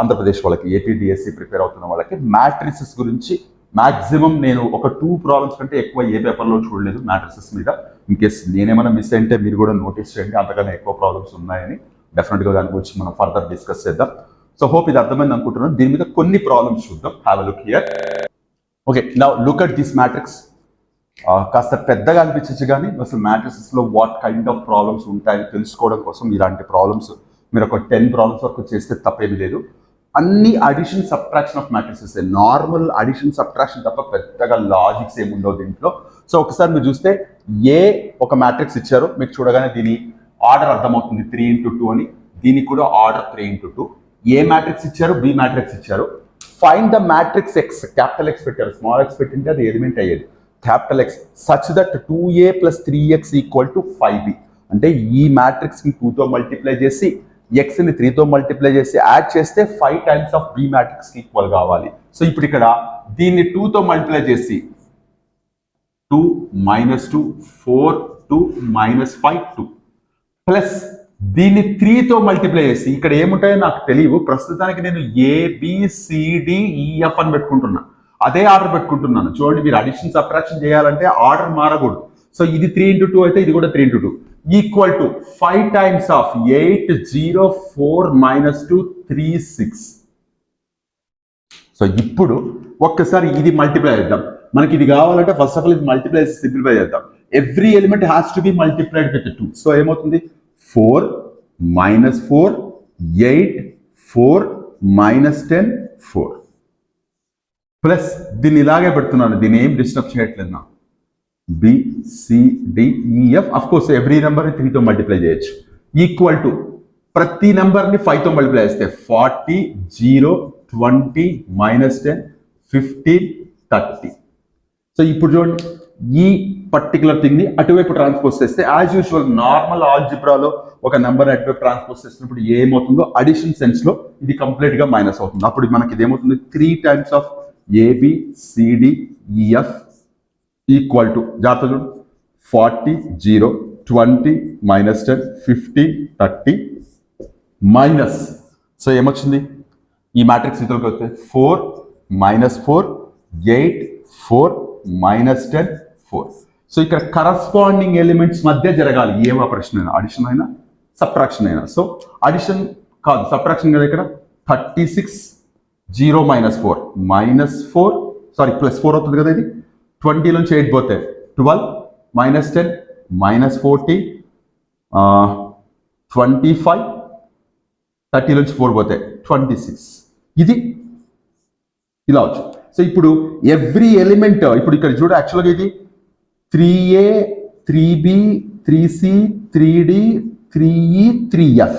Speaker 1: ఆంధ్రప్రదేశ్ వాళ్ళకి, ఏపీ డిఎస్సి ప్రిపేర్ అవుతున్న వాళ్ళకి మ్యాట్రిసెస్ గురించి మాక్సిమం నేను ఒక 2 ప్రాబ్లమ్స్ కంటే ఎక్కువ ఏ పేపర్లో చూడలేదు మ్యాట్రిసెస్ మీద. ఇన్ కేస్ నేనేమైనా మిస్ అయితే మీరు కూడా నోటీస్ చేయండి, అంతకన్నా ఎక్కువ ప్రాబ్లమ్స్ ఉన్నాయని. డెఫినెట్గా దాని గురించి మనం ఫర్దర్ డిస్కస్ చేద్దాం. సో హోప్ ఇది అర్థమైంది అనుకుంటున్నాను. దీని మీద కొన్ని ప్రాబ్లమ్స్ చూద్దాం. Have a look here. Okay, now look at this matrix. కాస్త పెద్దగా అనిపించచ్చు కానీ అసలు మ్యాట్రిసెస్లో వాట్ కైండ్ ఆఫ్ ప్రాబ్లమ్స్ ఉంటాయని తెలుసుకోవడం కోసం ఇలాంటి ప్రాబ్లమ్స్ మీరు ఒక 10 ప్రాబ్లమ్స్ వరకు చేస్తే తప్పేమీ లేదు. అన్ని addition subtraction of matrices, normal addition subtraction తప్ప పెద్దగా లాజిక్స్ ఏముండవు దీంట్లో. సో ఒకసారి మీరు చూస్తే ఏ ఒక మ్యాట్రిక్స్ ఇచ్చారు, మీకు చూడగానే దీని ఆర్డర్ అర్థమవుతుంది 3 × 2 అని. దీనికి కూడా ఆర్డర్ 3 × 2. ఏ మ్యాట్రిక్స్ ఇచ్చారు, బి మ్యాట్రిక్స్ ఇచ్చారు. Find the matrix X, capital X పెట్టారు, స్మాల్ ఎక్స్ పెట్టింటే అది ఎలిమెంట్ అయ్యేది. Capital X such that 2a + 3x = 5b. అంటే ఈ మ్యాట్రిక్స్ని 2తో మల్టిప్లై చేసి ఎక్స్ని 3తో మల్టిప్లై చేసి యాడ్ చేస్తే 5 టైమ్స్ ఆఫ్ బి మ్యాట్రిక్స్కి ఈక్వల్ కావాలి. సో ఇప్పుడు ఇక్కడ దీన్ని 2తో మల్టిప్లై చేసి 2 - 2 4 2 - 5 2 ప్లస్ దీన్ని 3తో మల్టిప్లై చేసి ఇక్కడ ఏముంటాయో నాకు తెలియవు. ప్రస్తుతానికి నేను ABCDEF అని పెట్టుకుంటున్నా, అదే ఆర్డర్ పెట్టుకుంటున్నాను. చూడండి, మీరు అడిషన్ సబ్ట్రాక్షన్ చేయాలంటే ఆర్డర్ మారకూడదు. సో ఇది 3 × 2 అయితే ఇది కూడా 3 × 2 equal to 5 times of 8 0 4 - 2 3 6. So ఇప్పుడు ఒక్కసారి ఇది మల్టిప్లై చేద్దాం. మనకి ఇది కావాలంటే ఫస్ట్ ఆఫ్ ఆల్ ఇది మల్టిప్లై సింప్లిఫై చేద్దాం. Every element has to be multiplied with 2. So ఏమవుతుంది? 4 - 4 8 4 - 10 4 ప్లస్ దీన్ని ఇలాగే పెడుతున్నాను, దీన్ని ఏం డిస్టర్బ్ చేయట్లేదు నా. BCDEF అఫ్ కోర్స్ ఎవ్రీ నెంబర్ని 3తో మల్టిప్లై చేయొచ్చు. ఈక్వల్ టు ప్రతి నెంబర్ని 5తో మల్టిప్లై చేస్తే 40 0 20 -10 15 30. సో ఇప్పుడు చూడండి, ఈ పర్టికులర్ థింగ్ని అటువైపు ట్రాన్స్పోజ్ చేస్తే యాజ్ యూజువల్ నార్మల్ ఆల్జిబ్రాలో ఒక నెంబర్ అటువైపు ట్రాన్స్పోజ్ చేసినప్పుడు ఏమవుతుందో అడిషన్ సెన్స్లో ఇది కంప్లీట్గా మైనస్ అవుతుంది. అప్పుడు మనకి ఇది ఏమవుతుంది? 3 times of ABCDEF equal to జాగ్రత్త చూడు 40 0 20 -10 15 30 మైనస్. సో ఏమొచ్చింది? ఈ మ్యాట్రిక్స్ ఇతరులకు వస్తే 4 - 4 8 4 -10 4. సో ఇక్కడ కరస్పాండింగ్ ఎలిమెంట్స్ మధ్య జరగాలి ఏం ఆపరేషన్ అయినా, అడిషన్ అయినా సబ్ట్రాక్షన్ అయినా. సో అడిషన్ కాదు, సబ్ట్రాక్షన్ కదా. ఇక్కడ 36 0 - 4 -4 సారీ +4 అవుతుంది కదా. ఇది 20 నుంచి 8 పోతే 12 -10 -40 25 30 నుంచి 4 పోతే 26. ఇది ఇలా వచ్చు. సో ఇప్పుడు ఎవ్రీ ఎలిమెంట్ ఇప్పుడు ఇక్కడ చూడ యాక్చువల్గా ఇది 3a 3b 3c 3d 3e 3f.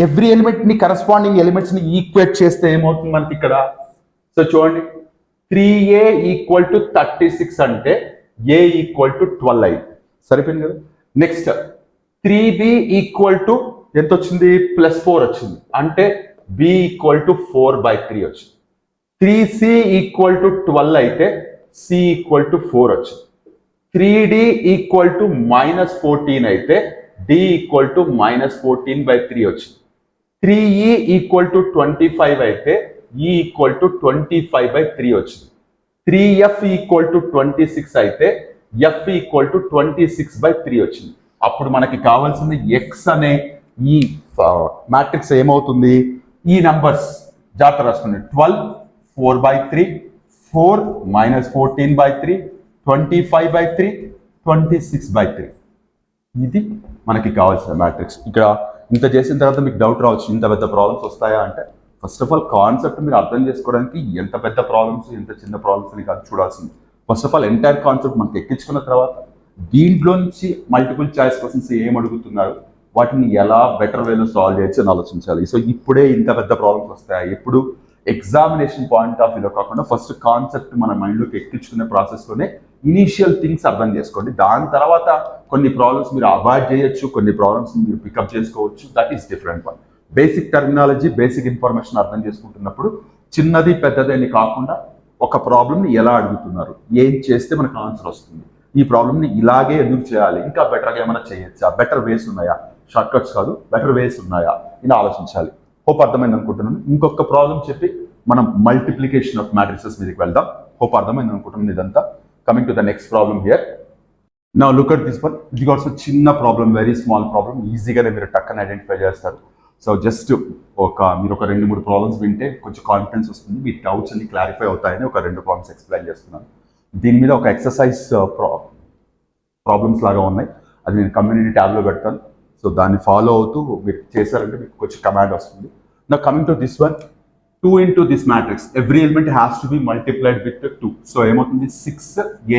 Speaker 1: Every ఎలిమెంట్ని కరస్పాండింగ్ ఎలిమెంట్స్ని ఈక్వేట్ చేస్తే ఏమవుతుంది మనకి ఇక్కడ? సో చూడండి, 3a = 36 అంటే a = 12 అయింది. సరిపోయింది కదా. నెక్స్ట్ 3b = ఎంత వచ్చింది? +4 వచ్చింది. అంటే b = 4/3 వచ్చింది. 3c = 12 అయితే c = 4 వచ్చింది. 3d = -14 అయితే d = -14/3 వచ్చింది. 3e = 25 అయితే e = 25/3 వచ్చింది. 3f = 26 అయితే f = 26/3 వచ్చింది. అప్పుడు మనకి కావాల్సింది x అనే ఈ మ్యాట్రిక్స్ ఏమవుతుంది, ఈ నంబర్స్ జాగ్రత్త రాసుకోండి. 12 4/3, 4 - 14/3, 25/3, 26/3. ఇది మనకి కావాల్సిన మ్యాట్రిక్స్. ఇక్కడ ఇంత చేసిన తర్వాత మీకు డౌట్ రావచ్చు, ఇంత పెద్ద ప్రాబ్లమ్స్ వస్తాయా అంటే, ఫస్ట్ ఆఫ్ ఆల్ కాన్సెప్ట్ మీరు అర్థం చేసుకోవడానికి ఎంత పెద్ద ప్రాబ్లమ్స్ ఎంత చిన్న ప్రాబ్లమ్స్ అని కాదు చూడాల్సింది. First of all entire concept మనకి ఎక్కించుకున్న తర్వాత దీంట్లో నుంచి మల్టిపుల్ చాయిస్ క్వశ్చన్స్ ఏం అడుగుతున్నారు, వాటిని ఎలా బెటర్ వేలో సాల్వ్ చేయొచ్చు అని ఆలోచించాలి. సో ఇప్పుడే ఇంత పెద్ద ప్రాబ్లమ్స్ వస్తాయి, ఎప్పుడు ఎగ్జామినేషన్ పాయింట్ ఆఫ్ వ్యూలో కాకుండా ఫస్ట్ కాన్సెప్ట్ మన మైండ్లోకి ఎక్కించుకునే ప్రాసెస్లోనే ఇనీషియల్ థింగ్స్ అర్థం చేసుకోండి. దాని తర్వాత కొన్ని ప్రాబ్లమ్స్ మీరు అవాయిడ్ చేయొచ్చు, కొన్ని ప్రాబ్లమ్స్ మీరు పికప్ చేసుకోవచ్చు. That is different one. Basic terminology, basic information అర్థం చేసుకుంటున్నప్పుడు చిన్నది పెద్దది అని కాకుండా ఒక ప్రాబ్లమ్ని ఎలా అడుగుతున్నారు, ఏం చేస్తే మనకు ఆన్సర్ వస్తుంది, ఈ ప్రాబ్లమ్ని ఇలాగే ఎందుకు చేయాలి, ఇంకా బెటర్గా ఏమైనా చేయొచ్చా, బెటర్ వేస్ ఉన్నాయా, షార్ట్ కట్స్ కాదు బెటర్ వేస్ ఉన్నాయా ఇలా ఆలోచించాలి. హోప్ అర్థమైంది అనుకుంటున్నాను. ఇంకొక ప్రాబ్లం చెప్పి మనం మల్టిప్లికేషన్ ఆఫ్ మ్యాట్రిసెస్ మీదకి వెళ్దాం. హోప్ అర్థమైంది అనుకుంటున్నాను ఇదంతా. Coming to the next problem here. Now look at this one. ఇది ఆల్సో చిన్న ప్రాబ్లం, వెరీ స్మాల్ ప్రాబ్లం. ఈజీగానే మీరు టక్కని ఐడెంటిఫై చేస్తారు. సో జస్ట్ మీరు ఒక 2-3 ప్రాబ్లమ్స్ వింటే కొంచెం కాన్ఫిడెన్స్ వస్తుంది, మీ డౌట్స్ అన్ని క్లారిఫై అవుతాయని ఒక 2 ప్రాబ్లమ్స్ ఎక్స్ప్లెయిన్ చేస్తున్నాను. దీని మీద ఒక ఎక్సర్సైజ్ ప్రాబ్లమ్స్ లాగా ఉన్నాయి, అది నేను కమ్యూనిటీ ట్యాబ్లో పెడతాను. సో దాన్ని ఫాలో అవుతూ మీరు చేశారంటే మీకు కొంచెం కమాండ్ వస్తుంది. నా coming to this one, 2 into this matrix, every element has to be multiplied with 2. So ఏమవుతుంది, 6,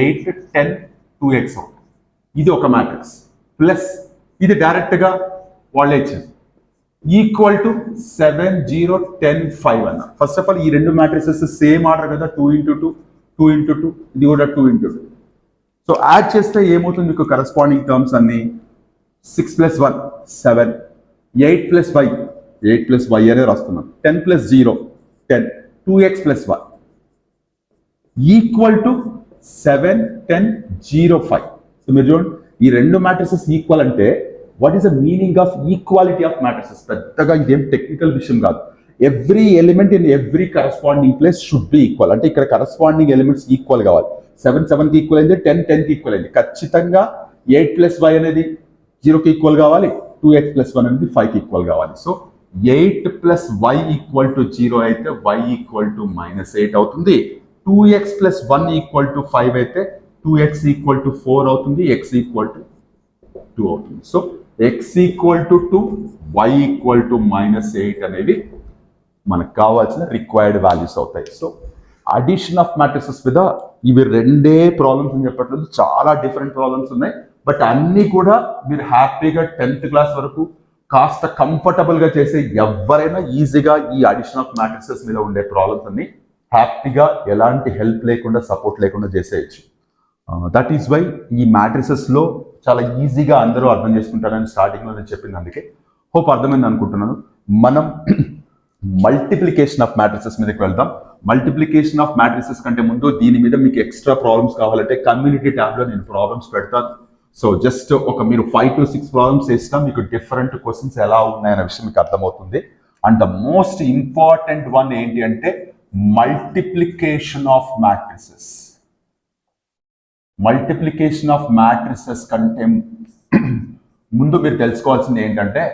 Speaker 1: 8, 10, 2x అవుతుంది. ఇది ఒక మ్యాట్రిక్స్. ప్లస్ ఇది డైరెక్ట్గా వాళ్ళే ఇచ్చారు, ఈక్వల్ టు 7, 0, 10, 5 అన్న. ఫస్ట్ ఆఫ్ ఆల్ ఈ 2 మ్యాట్రిక్సెస్ సేమ్ ఆర్డర్ కదా, 2 into 2, 2 into 2, ఇది కూడా 2 into 2. సో యాడ్ చేస్తే ఏమవుతుంది, మీకు కరస్పాండింగ్ టర్మ్స్ అన్ని 6 + 1 7, 8 + 5 8 + y అనే రాస్తున్నాం, 10 + 0 10, 2x + 1 ఈక్వల్ టు 7, 10, 0, 5. సో మీరు చూడండి, ఈ 2 మ్యాట్రిసెస్ ఈక్వల్ అంటే what is the meaning of equality of matrices? పెద్దగా ఇదేం టెక్నికల్ విషయం కాదు. Every element in every corresponding place should be equal. అంటే ఇక్కడ కరస్పాండింగ్ ఎలిమెంట్స్ ఈక్వల్ కావాలి. 7, 7కి ఈక్వల్ అయింది, 10, 10కి ఈక్వల్ అయింది. ఖచ్చితంగా 8 + y అనేది 0కి ఈక్వల్ కావాలి, 2x + 1 అనేది 5కి ఈక్వల్ కావాలి. సో 8 + y = 0 అయితే y = -8 అవుతుంది. 2x + 1 = 5 అయితే 2x = 4 అవుతుంది, x = 2 అవుతుంది. సో x = 2, y = -8 అనేవి మనకు కావాల్సిన రిక్వైర్డ్ వాల్యూస్ అవుతాయి. సో అడిషన్ ఆఫ్ మ్యాట్రిసెస్ మీద ఇవి 2 ప్రాబ్లమ్స్ అని చెప్పట్లేదు, చాలా డిఫరెంట్ ప్రాబ్లమ్స్ ఉన్నాయి. బట్ అన్నీ కూడా మీరు హ్యాపీగా 10th క్లాస్ వరకు కాస్త కంఫర్టబుల్గా చేసే ఎవరైనా ఈజీగా ఈ అడిషన్ ఆఫ్ మ్యాట్రిసెస్ మీద ఉండే ప్రాబ్లమ్స్ అన్ని హ్యాపీగా ఎలాంటి హెల్ప్ లేకుండా, సపోర్ట్ లేకుండా చేసేయచ్చు. దట్ ఈస్ వై ఈ మ్యాట్రిసెస్లో చాలా ఈజీగా అందరూ అర్థం చేసుకుంటారని స్టార్టింగ్లో నేను చెప్పింది. అందుకే హోప్ అర్థమైంది అనుకుంటున్నాను. మనం మల్టిప్లికేషన్ ఆఫ్ మ్యాట్రిసెస్ మీదకి వెళ్దాం. మల్టిప్లికేషన్ ఆఫ్ మ్యాట్రిసెస్ కంటే ముందు దీని మీద మీకు ఎక్స్ట్రా ప్రాబ్లమ్స్ కావాలంటే కమ్యూనిటీ ట్యాబ్లో నేను ప్రాబ్లమ్స్ పెడతాను. సో జస్ట్ మీరు 5 to 6 ప్రాబ్లమ్స్ వేసినా మీకు డిఫరెంట్ క్వశ్చన్స్ ఎలా ఉన్నాయనే విషయం మీకు అర్థమవుతుంది. And the most important one ఏంటి అంటే multiplication of matrices. Multiplication of matrices కంటే ముందు మీరు తెలుసుకోవాల్సింది ఏంటంటే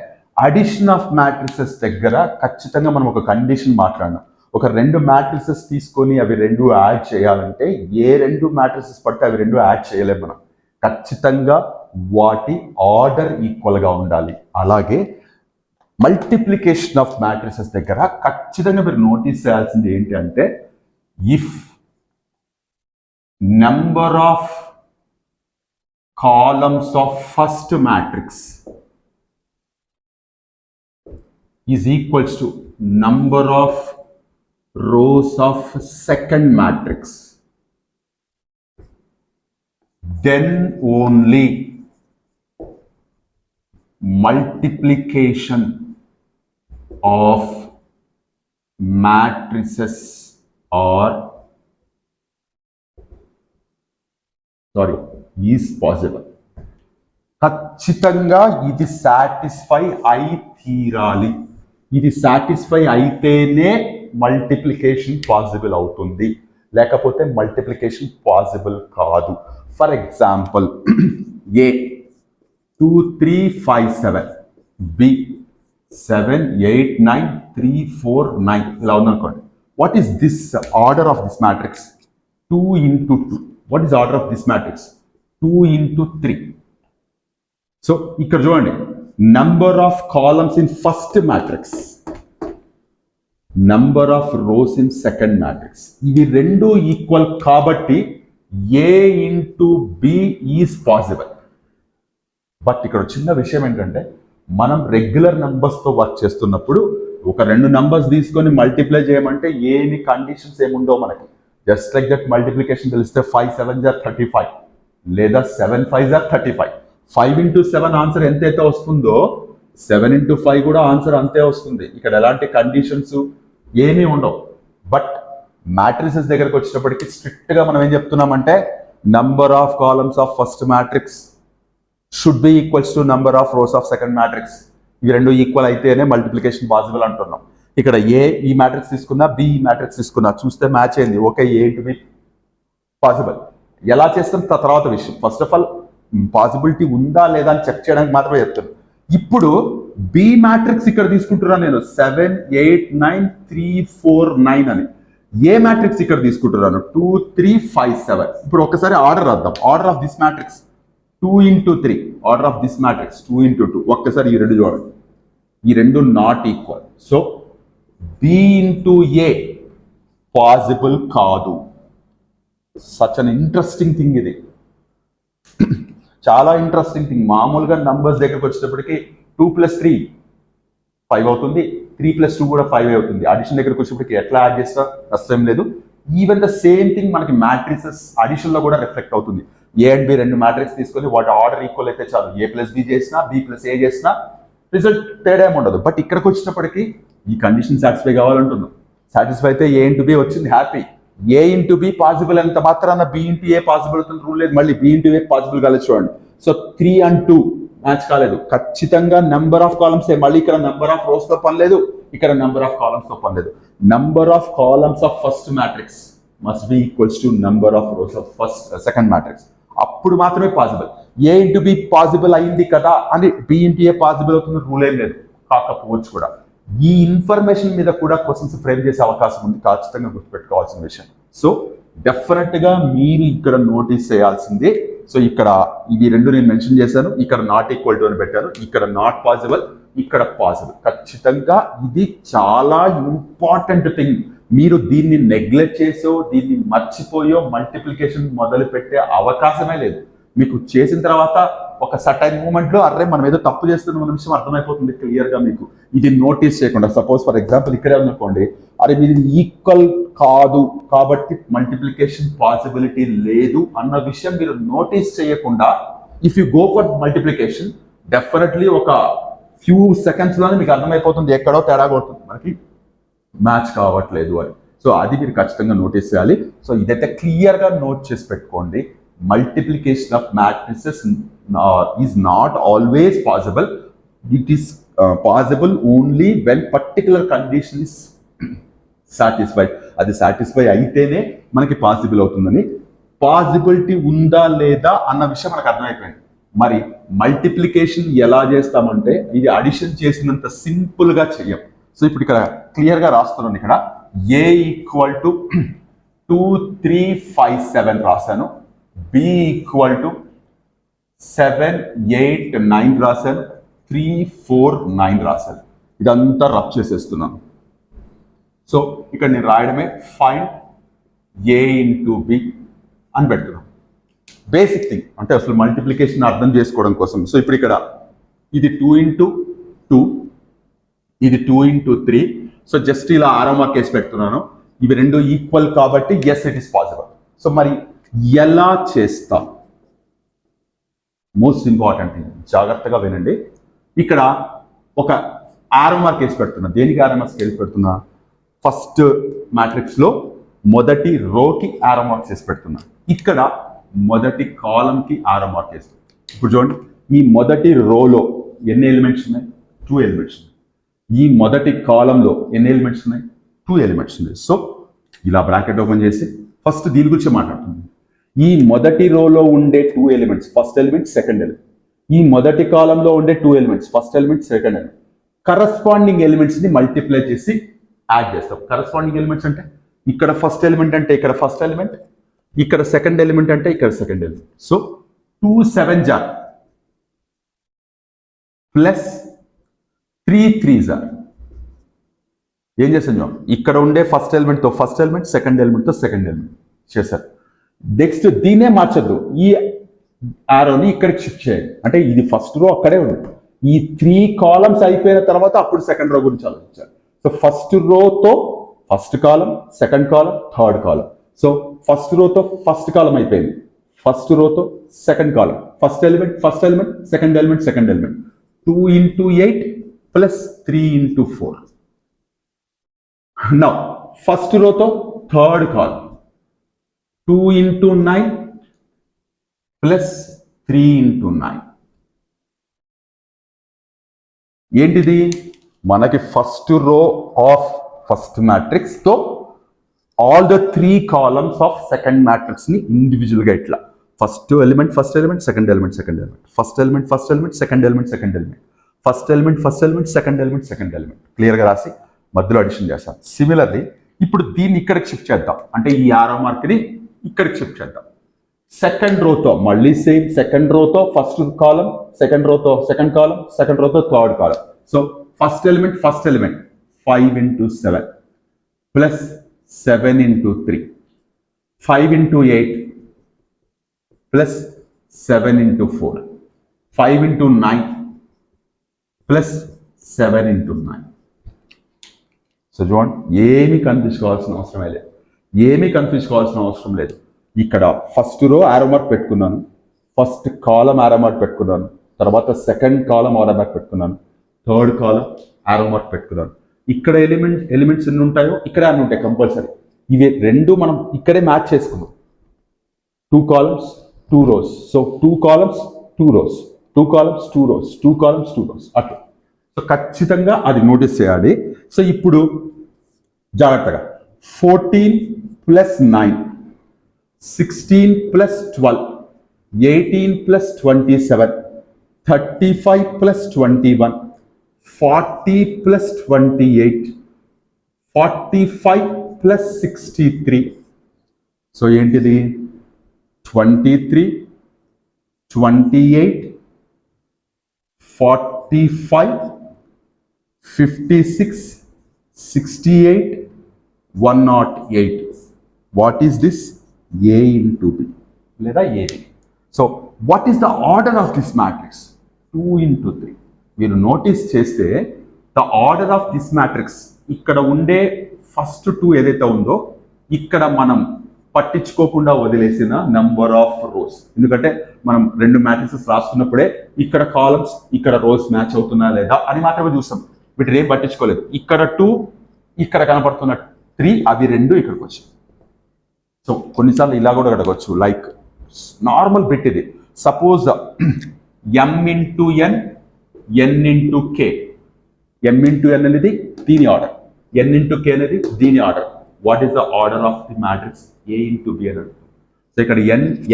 Speaker 1: అడిషన్ ఆఫ్ మ్యాట్రిసెస్ దగ్గర ఖచ్చితంగా మనం ఒక కండిషన్ మాట్లాడినాం. ఒక 2 మ్యాట్రిసెస్ తీసుకొని అవి 2 యాడ్ చేయాలంటే ఏ 2 మ్యాట్రిసెస్ పడితే అవి 2 యాడ్ చేయలేము మనం. ఖచ్చితంగా వాటి ఆర్డర్ ఈక్వల్గా ఉండాలి. అలాగే మల్టిప్లికేషన్ ఆఫ్ మ్యాట్రిసెస్ దగ్గర ఖచ్చితంగా మీరు నోటీస్ చేయాల్సింది ఏంటి అంటే if number of columns of first matrix is equals to number of rows of second matrix, then only multiplication of matrices is possible. ఖచ్చితంగా ఇది సాటిస్ఫై అయి తీరాలి. ఇది సాటిస్ఫై అయితేనే మల్టిప్లికేషన్ పాసిబుల్ అవుతుంది, లేకపోతే మల్టిప్లికేషన్ పాసిబుల్ కాదు. ఫర్ ఎగ్జాంపుల్ A 2, 3, 5, 7 బి 7 8 9 3 4 9 ఇలా ఉందనుకోండి. What is this order of this matrix? 2 into 2. What is order of this matrix? 2 into 3. So ఇక్కడ చూడండి, number of columns in first matrix, number of rows in second matrix, ఇవి రెండు equal కాబట్టి A into B is possible. But ఇక్కడ చిన్న విషయం ఏంటంటే, మనం రెగ్యులర్ నంబర్స్తో వర్క్ చేస్తున్నప్పుడు ఒక రెండు నంబర్స్ తీసుకొని మల్టిప్లై చేయమంటే ఏమి కండిషన్స్ ఏముండో మనకి. జస్ట్ లైక్ దట్ మల్టిప్లికేషన్ తెలిస్తే 5 7s are 35 లేదా 7 5s are 35. 5 into 7 ఆన్సర్ ఎంతైతే వస్తుందో 7 into 5 కూడా ఆన్సర్ అంతే వస్తుంది. ఇక్కడ ఎలాంటి కండిషన్స్ ఏమీ ఉండవు. బట్ మ్యాట్రిసెస్ దగ్గరకు వచ్చేటప్పటికి స్ట్రిక్ట్గా మనం ఏం చెప్తున్నామంటే, number of columns of first matrix should be equals to number of rows of second matrix. ఇవి రెండు ఈక్వల్ అయితేనే మల్టిప్లికేషన్ పాసిబుల్ అంటున్నాం. ఇక్కడ ఏ ఈ మ్యాట్రిక్స్ తీసుకున్నా, బి ఈ మ్యాట్రిక్స్ తీసుకున్నా చూస్తే మ్యాచ్ అయింది. Okay, A to be possible. ఎలా చేస్తాం తర్వాత విషయం. ఫస్ట్ ఆఫ్ ఆల్ పాసిబిలిటీ ఉందా లేదా అని చెక్ చేయడానికి మాత్రమే చెప్తాను. ఇప్పుడు బి మ్యాట్రిక్స్ ఇక్కడ తీసుకుంటున్నాను నేను 7 8 9 3 4 9 అని. ఏ మ్యాట్రిక్స్ ఇక్కడ తీసుకుంటున్నాను 2 3 5 7. ఇప్పుడు ఒకసారి ఆర్డర్ రాద్దాం. Order of this matrix 2 into 3. Order of this matrix 2 into 2. ఒక్కసారి ఈ రెండు చూడండి, ఈ రెండు not equal. So B into A possible కాదు. సచ్ అన్ ఇంట్రెస్టింగ్ థింగ్ ఇది, చాలా ఇంట్రెస్టింగ్ థింగ్. మామూలుగా నంబర్స్ దగ్గరకు వచ్చేటప్పటికి 2 + 3 5 అవుతుంది, 3 + 2 కూడా 5 అవుతుంది. అడిషన్ దగ్గరకు వచ్చేటప్పటికి ఎట్లా యాడ్ చేస్తా నష్టం లేదు. ఈవెన్ ద సేమ్ థింగ్ మనకి మ్యాట్రిసెస్ అడిషన్ లో కూడా రిఫ్లెక్ట్ అవుతుంది. ఏ అండ్ బి రెండు మ్యాట్రిక్స్ తీసుకొని వాటి ఆర్డర్ ఈక్వల్ అయితే చాలు. ఏ ప్లస్ బి చేసినా, బి ప్లస్ ఏ చేసినా రిజల్ట్ తేడా ఏమి ఉండదు. బట్ ఇక్కడికి వచ్చినప్పటికీ ఈ కండిషన్ సాటిస్ఫై కావాలంటున్నాం. సాటిస్ఫై అయితే ఏ ఇంటూ బి వచ్చింది, happy. A into be possible ఎంత మాత్రాన బి ఇంటూ ఏ పాసిబుల్ అవుతుంది రూల్ లేదు. మళ్ళీ బి ఇంటూ ఏ పాసిబుల్ కాలేదు చూడండి. సో 3 and 2 మ్యాచ్ కాలేదు. ఖచ్చితంగా నెంబర్ ఆఫ్ కాలమ్స్, మళ్ళీ ఇక్కడ నెంబర్ ఆఫ్ రోస్ తో పని లేదు, ఇక్కడ నెంబర్ ఆఫ్ కాలమ్స్ తో పని లేదు. Number of columns of first matrix must be equals to number of rows of second matrix. అప్పుడు మాత్రమే possible. A into be possible అయింది కదా అని బి ఇంటూ ఏ పాసిబుల్ అవుతుంది రూల్ ఏం లేదు, కాకపోవచ్చు కూడా. ఈ ఇన్ఫర్మేషన్ మీద కూడా క్వశ్చన్స్ ఫ్రేమ్ చేసే అవకాశం ఉంది, ఖచ్చితంగా గుర్తుపెట్టుకోవాల్సిన విషయం. సో డెఫినెట్ గా మీరు ఇక్కడ నోటీస్ చేయాల్సిందే. సో ఇక్కడ ఇవి రెండు నేను మెన్షన్ చేశాను, ఇక్కడ నాట్ ఈక్వల్ టు అని పెట్టాను, ఇక్కడ నాట్ పాసిబుల్, ఇక్కడ పాసిబుల్. ఖచ్చితంగా ఇది చాలా ఇంపార్టెంట్ థింగ్. మీరు దీన్ని నెగ్లెక్ట్ చేసో దీన్ని మర్చిపోయో మల్టిప్లికేషన్ మొదలు పెట్టే అవకాశమే లేదు. మీకు చేసిన తర్వాత ఒక సర్టైన్ మూమెంట్ లో అరే మనం ఏదో తప్పు చేస్తున్న విషయం అర్థమైపోతుంది క్లియర్ గా మీకు. ఇది నోటీస్ చేయకుండా, సపోజ్ ఫర్ ఎగ్జాంపుల్ ఇక్కడే ఉందనుకోండి, అరే మీది ఈక్వల్ కాదు కాబట్టి మల్టిప్లికేషన్ పాసిబిలిటీ లేదు అన్న విషయం మీరు నోటీస్ చేయకుండా if you go for multiplication, definitely ఒక ఫ్యూ సెకండ్స్ లోనే మీకు అర్థమైపోతుంది ఎక్కడో తేడా కొడుతుంది, మనకి మ్యాచ్ కావట్లేదు అని. సో అది మీరు ఖచ్చితంగా నోటీస్ చేయాలి. సో ఇదైతే క్లియర్ గా నోట్ చేసి పెట్టుకోండి. Multiplication of matrices is not always possible. It is possible only when particular condition is satisfied. అది సాటిస్ఫై అయితేనే మనకి పాసిబుల్ అవుతుందని. పాసిబిలిటీ ఉందా లేదా అన్న విషయం మనకు అర్థమైపోయింది. మరి మల్టిప్లికేషన్ ఎలా చేస్తామంటే ఇది అడిషన్ చేసినంత సింపుల్ గా చెయ్యం. సో ఇప్పుడు ఇక్కడ క్లియర్ గా రాస్తున్నాను. ఇక్కడ ఏ ఈక్వల్ టు 2 3 5 7 రాశాను, బి ఈక్వల్ టు 7 8 9 రాశాను, 3 4 9 రాశాను. ఇదంతా రబ్ చేసేస్తున్నాను. సో ఇక్కడ నేను రాయడమే ఫైండ్ ఏ ఇంటూ బి అని పెడుతున్నాను. బేసిక్ థింగ్ అంటే అసలు మల్టిప్లికేషన్ అర్థం చేసుకోవడం కోసం. సో ఇప్పుడు ఇక్కడ ఇది 2 into 2, ఇది 2 into 3. సో జస్ట్ ఇలా ఆరో మార్క్ వేసి పెడుతున్నాను. ఇవి రెండు ఈక్వల్ కాబట్టి yes it is possible. So మరి ఎలా చేస్తాం? మోస్ట్ ఇంపార్టెంట్ థింగ్, జాగ్రత్తగా వినండి. ఇక్కడ ఒక ఆరో మార్క్ వేసి పెడుతున్నా. దేనికి ఆరో మార్క్స్ వేసి పెడుతున్నా? ఫస్ట్ మ్యాట్రిక్స్ లో మొదటి రోకి ఆరో మార్క్స్ వేసి పెడుతున్నా. ఇక్కడ మొదటి కాలం కి ఆరో మార్క్ వేసి. ఇప్పుడు చూడండి, ఈ మొదటి రోలో ఎన్ని ఎలిమెంట్స్ ఉన్నాయి? 2 ఎలిమెంట్స్ ఉన్నాయి. ఈ మొదటి కాలంలో ఎన్ని ఎలిమెంట్స్ ఉన్నాయి? 2 ఎలిమెంట్స్ ఉన్నాయి. సో ఇలా బ్రాకెట్ ఓపెన్ చేసి ఫస్ట్ దీని గురించి మాట్లాడుతున్నాం. ఈ మొదటి రోలో ఉండే 2 elements, first element second element. ఈ మొదటి కాలంలో ఉండే 2 elements, first element second element, corresponding elements ని మల్టిప్లై చేసి యాడ్ చేస్తాం. కరస్పాండింగ్ ఎలిమెంట్స్ అంటే ఇక్కడ ఫస్ట్ ఎలిమెంట్ అంటే ఇక్కడ ఫస్ట్ ఎలిమెంట్, ఇక్కడ సెకండ్ ఎలిమెంట్ అంటే ఇక్కడ second element. So 2 7s are plus 3 3s are. ఏం చేస్తాం, ఇక్కడ ఉండే ఫస్ట్ ఎలిమెంట్ తో ఫస్ట్ ఎలిమెంట్, సెకండ్ ఎలిమెంట్ తో సెకండ్ ఎలిమెంట్ చేశారు. నెక్స్ట్ దీన్నే మార్చద్దు, ఈ ఆరోని ఇక్కడికి షిఫ్ట్ చేయండి. అంటే ఇది ఫస్ట్ రో అక్కడే ఉంది, ఈ 3 కాలమ్స్ అయిపోయిన తర్వాత అప్పుడు సెకండ్ రో గురించి ఆలోచించాలి. సో ఫస్ట్ రోతో first column, second column, third column. So first రోతో ఫస్ట్ కాలం అయిపోయింది, ఫస్ట్ రోతో second column, first element first element, second element second element. 2 into 8 plus 3 into 4. Now first row to third column, 2 into 9 plus 3 into 9. ఏంటిది, మనకి first row of first matrix తో all the 3 columns of second matrix ని individual గా ఇట్లా first element first element, second element second element, first element first element, second element second element, first element first element, second element second element clear గా రాసి మధ్యలో addition చేస్తాం. Similarly ఇప్పుడు దీన్ని ఇక్కడికి షిఫ్ట్ చేద్దాం, అంటే ఈ ఆరో మార్క్ ని ఇక్కడికి షిఫ్ట్ చేద్దాం. సెకండ్ రోతో మళ్ళీ సేమ్, సెకండ్ రోతో ఫస్ట్ కాలం, సెకండ్ రోతో సెకండ్ కాలం, సెకండ్ రోతో third column. So first element 5 into 7 plus 7 into 3, 5 into 8 plus 7 into 4, 5 into 9 plus 7 into 9. So చూడండి, ఏమీ కన్ఫ్యూజ్ కావాల్సిన అవసరం లేదు. ఇక్కడ ఫస్ట్ రో ఆరో మార్క్ పెట్టుకున్నాను, ఫస్ట్ కాలం ఆరో మార్క్ పెట్టుకున్నాను, తర్వాత సెకండ్ కాలం ఆరో మార్క్ పెట్టుకున్నాను, థర్డ్ కాలం ఆరో మార్క్ పెట్టుకున్నాను. ఇక్కడ ఎలిమెంట్స్ ఎన్ని ఉంటాయో ఇక్కడే అన్ని ఉంటాయి కంపల్సరీ. ఇవి రెండు మనం ఇక్కడే మ్యాచ్ చేసుకున్నాం. 2 columns 2 rows. So 2 columns 2 rows, 2 columns 2 rows, 2 columns 2 rows అట్లా. సో ఖచ్చితంగా అది నోటీస్ చేయాలి. సో ఇప్పుడు జాగ్రత్తగా 14 plus 9, 16 plus 12, 18 plus 27, 35 plus 21, 40 plus 28, 45 plus 63. So ఏంటిది 23, 28, 45, 56, 68, 108. What is this? A into B లేదా AB. So what is the order of this matrix? 2 into 3. మీరు notice చేస్తే the order of this matrix ఇక్కడ ఉండే first 2 ఏదైతే ఉందో ఇక్కడ మనం పట్టించుకోకుండా వదిలేసిన నంబర్ ఆఫ్ రోస్. ఎందుకంటే మనం 2 మ్యాట్రిక్సెస్ రాసుకున్నప్పుడే ఇక్కడ కాలమ్స్ ఇక్కడ రోస్ మ్యాచ్ అవుతున్నా లేదా అని మాత్రమే చూస్తాం, వీటిని ఏం పట్టించుకోలేదు. ఇక్కడ 2, ఇక్కడ కనపడుతున్న 3, అవి 2 ఇక్కడికి వచ్చాయి. సో కొన్నిసార్లు ఇలా కూడా అడగవచ్చు, లైక్ నార్మల్ బిట్ ఇది. Suppose m into n, n into k. m into n అనేది దీని ఆర్డర్, n into k అనేది దీని order. What is the order of the matrix? A into B అని అడుగుతుంది. సో ఇక్కడ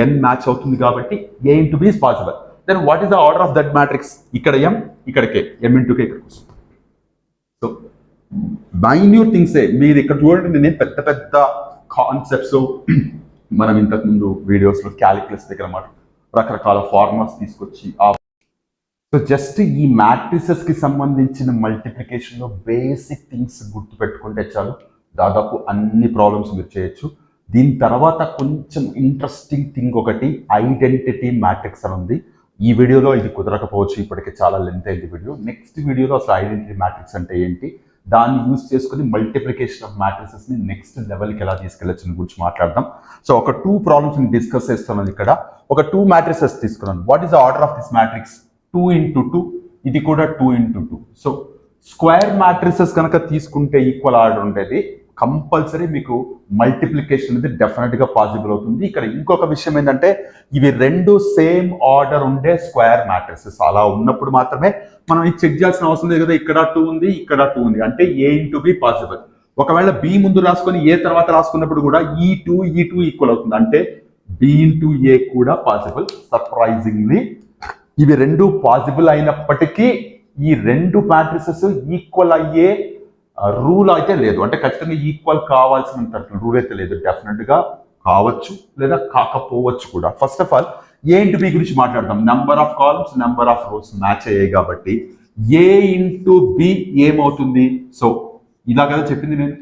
Speaker 1: n మ్యాచ్ అవుతుంది కాబట్టి A into B is possible. Then what is the order of that matrix? ఇక్కడ m, ఇక్కడ k, m into k ఇక్కడికి వస్తుంది. So minute థింగ్సే మీరు ఇక్కడ చూడండి. నేను పెద్ద పెద్ద కాన్సెప్ట్స్ మనం ఇంతకుముందు వీడియోస్లో క్యాలిక్యులస్ దగ్గర మాట రకరకాల ఫార్ములాస్ తీసుకొచ్చి సో జస్ట్ ఈ మ్యాట్రిసెస్కి సంబంధించిన మల్టిప్లికేషన్లో బేసిక్ థింగ్స్ గుర్తుపెట్టుకుంటే చాలు, దాదాపు అన్ని ప్రాబ్లమ్స్ మీరు చేయొచ్చు. దీని తర్వాత కొంచెం ఇంట్రెస్టింగ్ థింగ్ ఒకటి ఐడెంటిటీ మ్యాట్రిక్స్ అని ఉంది. ఈ వీడియోలో ఇది కుదరకపోవచ్చు, ఇప్పటికే చాలా లెంత్ అయింది వీడియో. నెక్స్ట్ వీడియోలో అసలు ఐడెంటిటీ మ్యాట్రిక్స్ అంటే ఏంటి, దాన్ని యూజ్ చేసుకుని మల్టిప్లికేషన్ ఆఫ్ మ్యాట్రిసెస్ని నెక్స్ట్ లెవెల్కి ఎలా తీసుకెళ్ళచ్చు గురించి మాట్లాడదాం. సో ఒక 2 ప్రాబ్లమ్స్ని డిస్కస్ చేస్తున్నాను. ఇక్కడ ఒక 2 మ్యాట్రిసెస్ తీసుకున్నాను. What is the order of this matrix? 2 into 2, ఇది కూడా 2 into 2. సో స్క్వేర్ మ్యాట్రిసెస్ కనుక తీసుకుంటే ఈక్వల్ ఆర్డర్ ఉండేది, కంపల్సరీ మీకు మల్టిప్లికేషన్ అనేది డెఫినెట్గా పాసిబుల్ అవుతుంది. ఇక్కడ ఇంకొక విషయం ఏంటంటే ఇవి 2 సేమ్ ఆర్డర్ ఉండే స్క్వేర్ మ్యాట్రిసెస్. అలా ఉన్నప్పుడు మాత్రమే మనం ఇది చెక్ చేయాల్సిన అవసరం లేదు కదా, ఇక్కడ 2 ఉంది, ఇక్కడ 2 ఉంది అంటే A into B పాసిబుల్. ఒకవేళ B ముందు రాసుకొని A తర్వాత రాసుకున్నప్పుడు కూడా ఈ 2 ఈక్వల్ అవుతుంది అంటే B into A కూడా పాసిబుల్. సర్ప్రైజింగ్లీ ఇవి రెండు పాసిబుల్ అయినప్పటికీ ఈ రెండు మ్యాట్రిసెస్ ఈక్వల్ అయ్యే రూల్ అయితే లేదు. అంటే ఖచ్చితంగా ఈక్వల్ కావాల్సినంత రూల్ అయితే లేదు. డెఫినెట్ గా కావచ్చు లేదా కాకపోవచ్చు కూడా. First of all A into B గురించి మాట్లాడదాం. Number of columns, number of rows match అయ్యాయి కాబట్టి ఏ ఇంటూ బి ఏమవుతుంది? సో ఇలా కదా చెప్పింది నేను.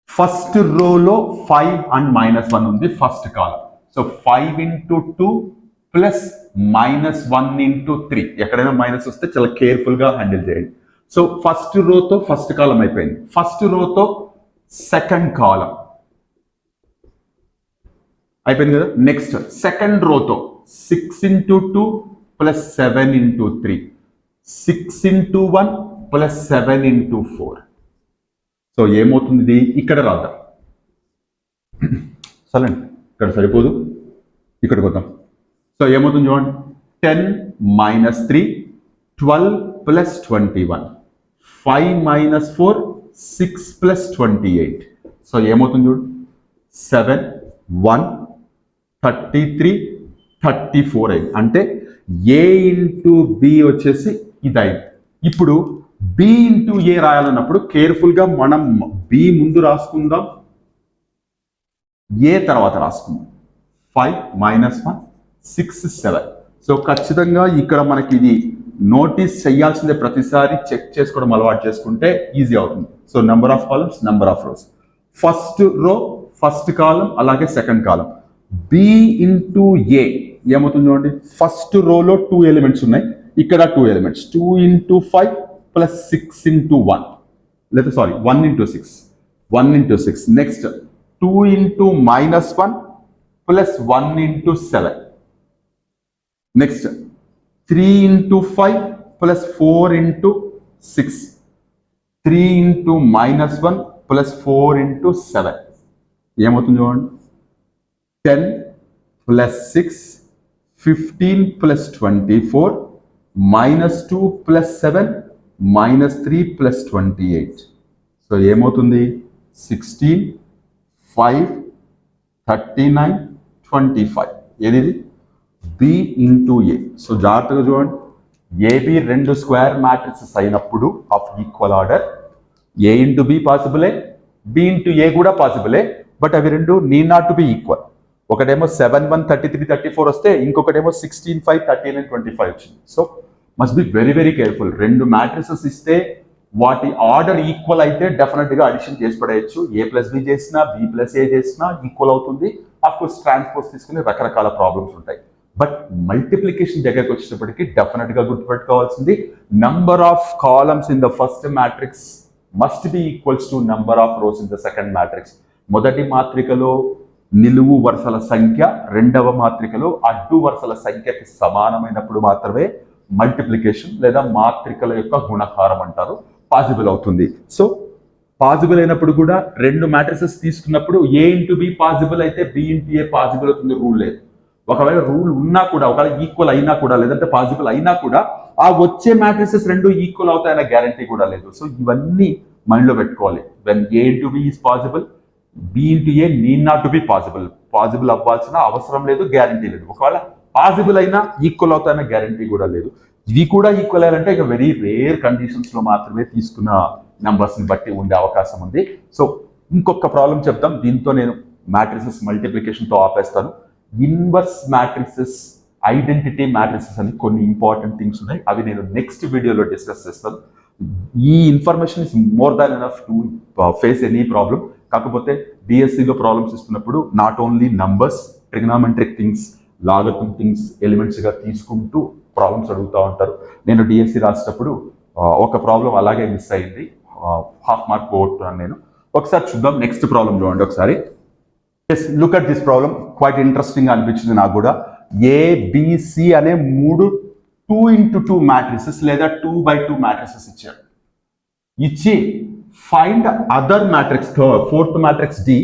Speaker 1: ఫస్ట్ రోలో 5 అండ్ -1 ఉంది first column. So 5 into 2 plus -1 into 3. ఎక్కడైనా మైనస్ వస్తే చాలా కేర్ఫుల్ గా హ్యాండిల్ చేయండి. సో ఫస్ట్ రోతో ఫస్ట్ కాలం అయిపోయింది. ఫస్ట్ రోతో సెకండ్ కాలం అయిపోయింది కదా. నెక్స్ట్ సెకండ్ రోతో 6 into 2 plus 7 into 3, 6 into 1 plus 7 into 4. So ఏమవుతుంది? ఇది ఇక్కడ రాద్దాం. సరే, ఇక్కడ సరిపోదు, ఇక్కడికి వద్దాం. సో ఏమవుతుంది చూడండి. 10 - 3 12 ప్లస్ 21, 5 - 4 6 ప్లస్ 28. సో ఏమవుతుంది చూడు. 7 1 33 34 అయింది. అంటే ఏ ఇంటూ బి వచ్చేసి ఇది అయింది. ఇప్పుడు బి ఇంటూ ఏ రాయాలన్నప్పుడు కేర్ఫుల్ గా మనం బి ముందు రాసుకుందాం, ఏ తర్వాత రాసుకుందాం. 5 - 1 6 7. సో ఖచ్చితంగా ఇక్కడ మనకి ఇది నోటీస్ చేయాల్సిందే. ప్రతిసారి చెక్ చేసుకోవడం అలవాటు చేసుకుంటే ఈజీ అవుతుంది. So number of columns, number of rose. First row first కాలం అలాగే సెకండ్ కాలం. బి ఇంటూ ఏ ఏమవుతుంది చూడండి. ఫస్ట్ రోలో 2 ఎలిమెంట్స్ ఉన్నాయి, ఇక్కడ 2 ఎలిమెంట్స్. 2 ఇంటూ 5 ప్లస్ 6 ఇంటూ 1, లేదా sorry 1 into 6, 1 into 6. Next 2 into -1 plus 1 into 7. Next 3 into 5 plus 4 into 6, 3 into -1 plus 4 into 7. ఏమవుతుంది చూడండి. 10 plus 6 15 plus 24 -2 plus 7 -3 plus 28. So ఏమవుతుంది? 16 5 39 25. ఏది? బి ఇంటూ ఏ. సో జాగ్రత్తగా చూడండి. ఏబి రెండు స్క్వేర్ మ్యాట్రిక్సెస్ అయినప్పుడు of equal order A into B పాసిబులే, B into A కూడా పాసిబులే. బట్ అవి రెండు need not to be equal. ఒకటేమో 7 1 33 34 వస్తే ఇంకొకటేమో 16 5 39 25 వచ్చింది. So must be very very careful. రెండు మ్యాట్రిసెస్ ఇస్తే వాటి ఆర్డర్ ఈక్వల్ అయితే డెఫినెట్ గా అడిషన్ చేసి పడేయచ్చు. ఏ ప్లస్ బి చేసినా బి ప్లస్ ఏ చేసినా ఈక్వల్ అవుతుంది. ఆఫ్ కోర్స్ ట్రాన్స్పోజ్ తీసుకుని రకరకాల ప్రాబ్లమ్స్ ఉంటాయి. బట్ మల్టిప్లికేషన్ దగ్గరకు వచ్చేటప్పటికి డెఫినెట్ గా గుర్తుపెట్టుకోవాల్సింది number of columns in the first matrix must be equals to number of rows in the second matrix. మొదటి మాత్రికలో నిలువు వరుసల సంఖ్య రెండవ మాత్రికలో అడ్డు వరుసల సంఖ్యకి సమానమైనప్పుడు మాత్రమే మల్టిప్లికేషన్ లేదా మాత్రికల యొక్క గుణకారం అంటారు పాసిబుల్ అవుతుంది. సో పాసిబుల్ అయినప్పుడు కూడా రెండు మ్యాట్రిసెస్ తీసుకున్నప్పుడు ఏ ఇంటూ బి పాసిబుల్ అయితే బి ఇంటూ ఏ పాసిబుల్ అవుతుంది రూల్ లేదు. ఒకవేళ రూల్ ఉన్నా కూడా, ఒకవేళ ఈక్వల్ అయినా కూడా, లేదంటే పాసిబుల్ అయినా కూడా ఆ వచ్చే మ్యాట్రిసెస్ రెండు ఈక్వల్ అవుతాయన్న గ్యారంటీ కూడా లేదు. సో ఇవన్నీ మైండ్లో పెట్టుకోవాలి. When A into B is possible, B into A need not to be possible. Possible అవ్వాల్సిన అవసరం లేదు, గ్యారంటీ లేదు. ఒకవేళ పాసిబుల్ అయినా ఈక్వల్ అవుతాయన్న గ్యారంటీ కూడా లేదు. ఇవి కూడా ఈక్వల్ అయ్యాలంటే ఇక వెరీ రేర్ కండిషన్స్ లో మాత్రమే తీసుకున్న నంబర్స్ ని బట్టి ఉండే అవకాశం ఉంది. సో ఇంకొక ప్రాబ్లం చెప్తాం, దీంతో నేను మ్యాట్రిసెస్ మల్టిప్లికేషన్ తో ఆపేస్తాను. ఇన్వర్స్ మ్యాట్రిసెస్, ఐడెంటిటీ మ్యాట్రిసెస్ అని కొన్ని ఇంపార్టెంట్ థింగ్స్ ఉన్నాయి. అవి నేను నెక్స్ట్ వీడియోలో డిస్కస్ చేస్తాను. ఈ information is more than enough to face any problem. కాకపోతే డిఎస్సిలో ప్రాబ్లమ్స్ ఇస్తున్నప్పుడు not only numbers, trigonometric things, logarithm things elements గా తీసుకుంటూ ప్రాబ్లమ్స్ అడుగుతూ ఉంటారు. నేను డిఎస్సి రాసేటప్పుడు ఒక ప్రాబ్లం అలాగే మిస్ అయింది, హాఫ్ మార్క్ పోగొట్టున్నాను నేను. ఒకసారి చూద్దాం నెక్స్ట్ ప్రాబ్లం చూడండి ఒకసారి. Look at this problem, quite interesting గా అనిపించింది నాకు కూడా. ఏబిసి అనే 3 2x2 మ్యాట్రిసెస్ లేదా 2x2 మ్యాట్రిసెస్ ఇచ్చారు. ఇచ్చి find other matrix, fourth matrix D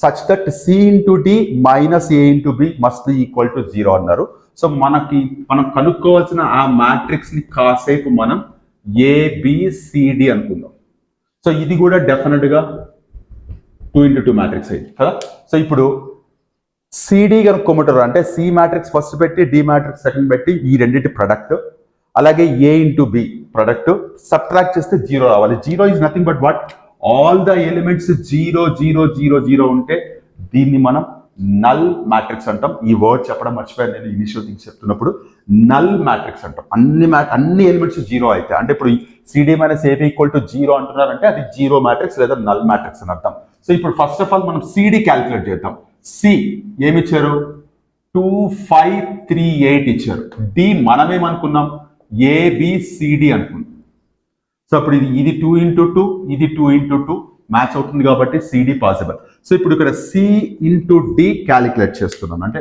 Speaker 1: such that C into D minus A into B must be equal to 0 అన్నారు. సో మనం కనుక్కోవాల్సిన ఆ మ్యాట్రిక్స్ ని కాసేపు మనం ఏబిసిడి అనుకుందాం. సో ఇది కూడా డెఫినెట్ గా 2x2 మ్యాట్రిక్స్ అయింది కదా. సో ఇప్పుడు సిడి కనుక్కోమంటారు, అంటే సి మ్యాట్రిక్స్ ఫస్ట్ పెట్టి డి మ్యాట్రిక్స్ సెకండ్ పెట్టి ఈ రెండింటి ప్రొడక్ట్, అలాగే ఏ ఇంటూ బి ప్రొడక్ట్ సబ్ట్రాక్ట్ చేస్తే జీరో రావాలి. Zero is nothing but what, all the elements 0 0 0 0 ఉంటే దీన్ని మనం నల్ మ్యాట్రిక్స్ అంటాం. ఈ వర్డ్ చెప్పడం మర్చిపోయాను నేను ఇనిషియల్ థింగ్స్ చెప్తున్నప్పుడు. నల్ మ్యాట్రిక్స్ అంటాం అన్ని ఎలిమెంట్స్ జీరో అయితే. అంటే ఇప్పుడు C D minus A B equal to zero అంటున్నారంటే అది జీరో మ్యాట్రిక్స్ లేదా నల్ మ్యాట్రిక్స్ అని అర్థం. సో ఇప్పుడు ఫస్ట్ ఆఫ్ ఆల్ మనం సిడి క్యాలిక్యులేట్ చేద్దాం. సి ఏమి ఇచ్చారు, 2538 ఇచ్చారు. డి మనమేమనుకున్నాం, ఏబిసిడి అనుకున్నాం. సో అప్పుడు ఇది 2 ఇంటూ 2, ఇది 2 ఇంటూ 2 మ్యాచ్ అవుతుంది కాబట్టి సిడి పాసిబుల్. సో ఇప్పుడు ఇక్కడ సి ఇంటూ డి క్యాలిక్యులేట్ చేస్తున్నాను, అంటే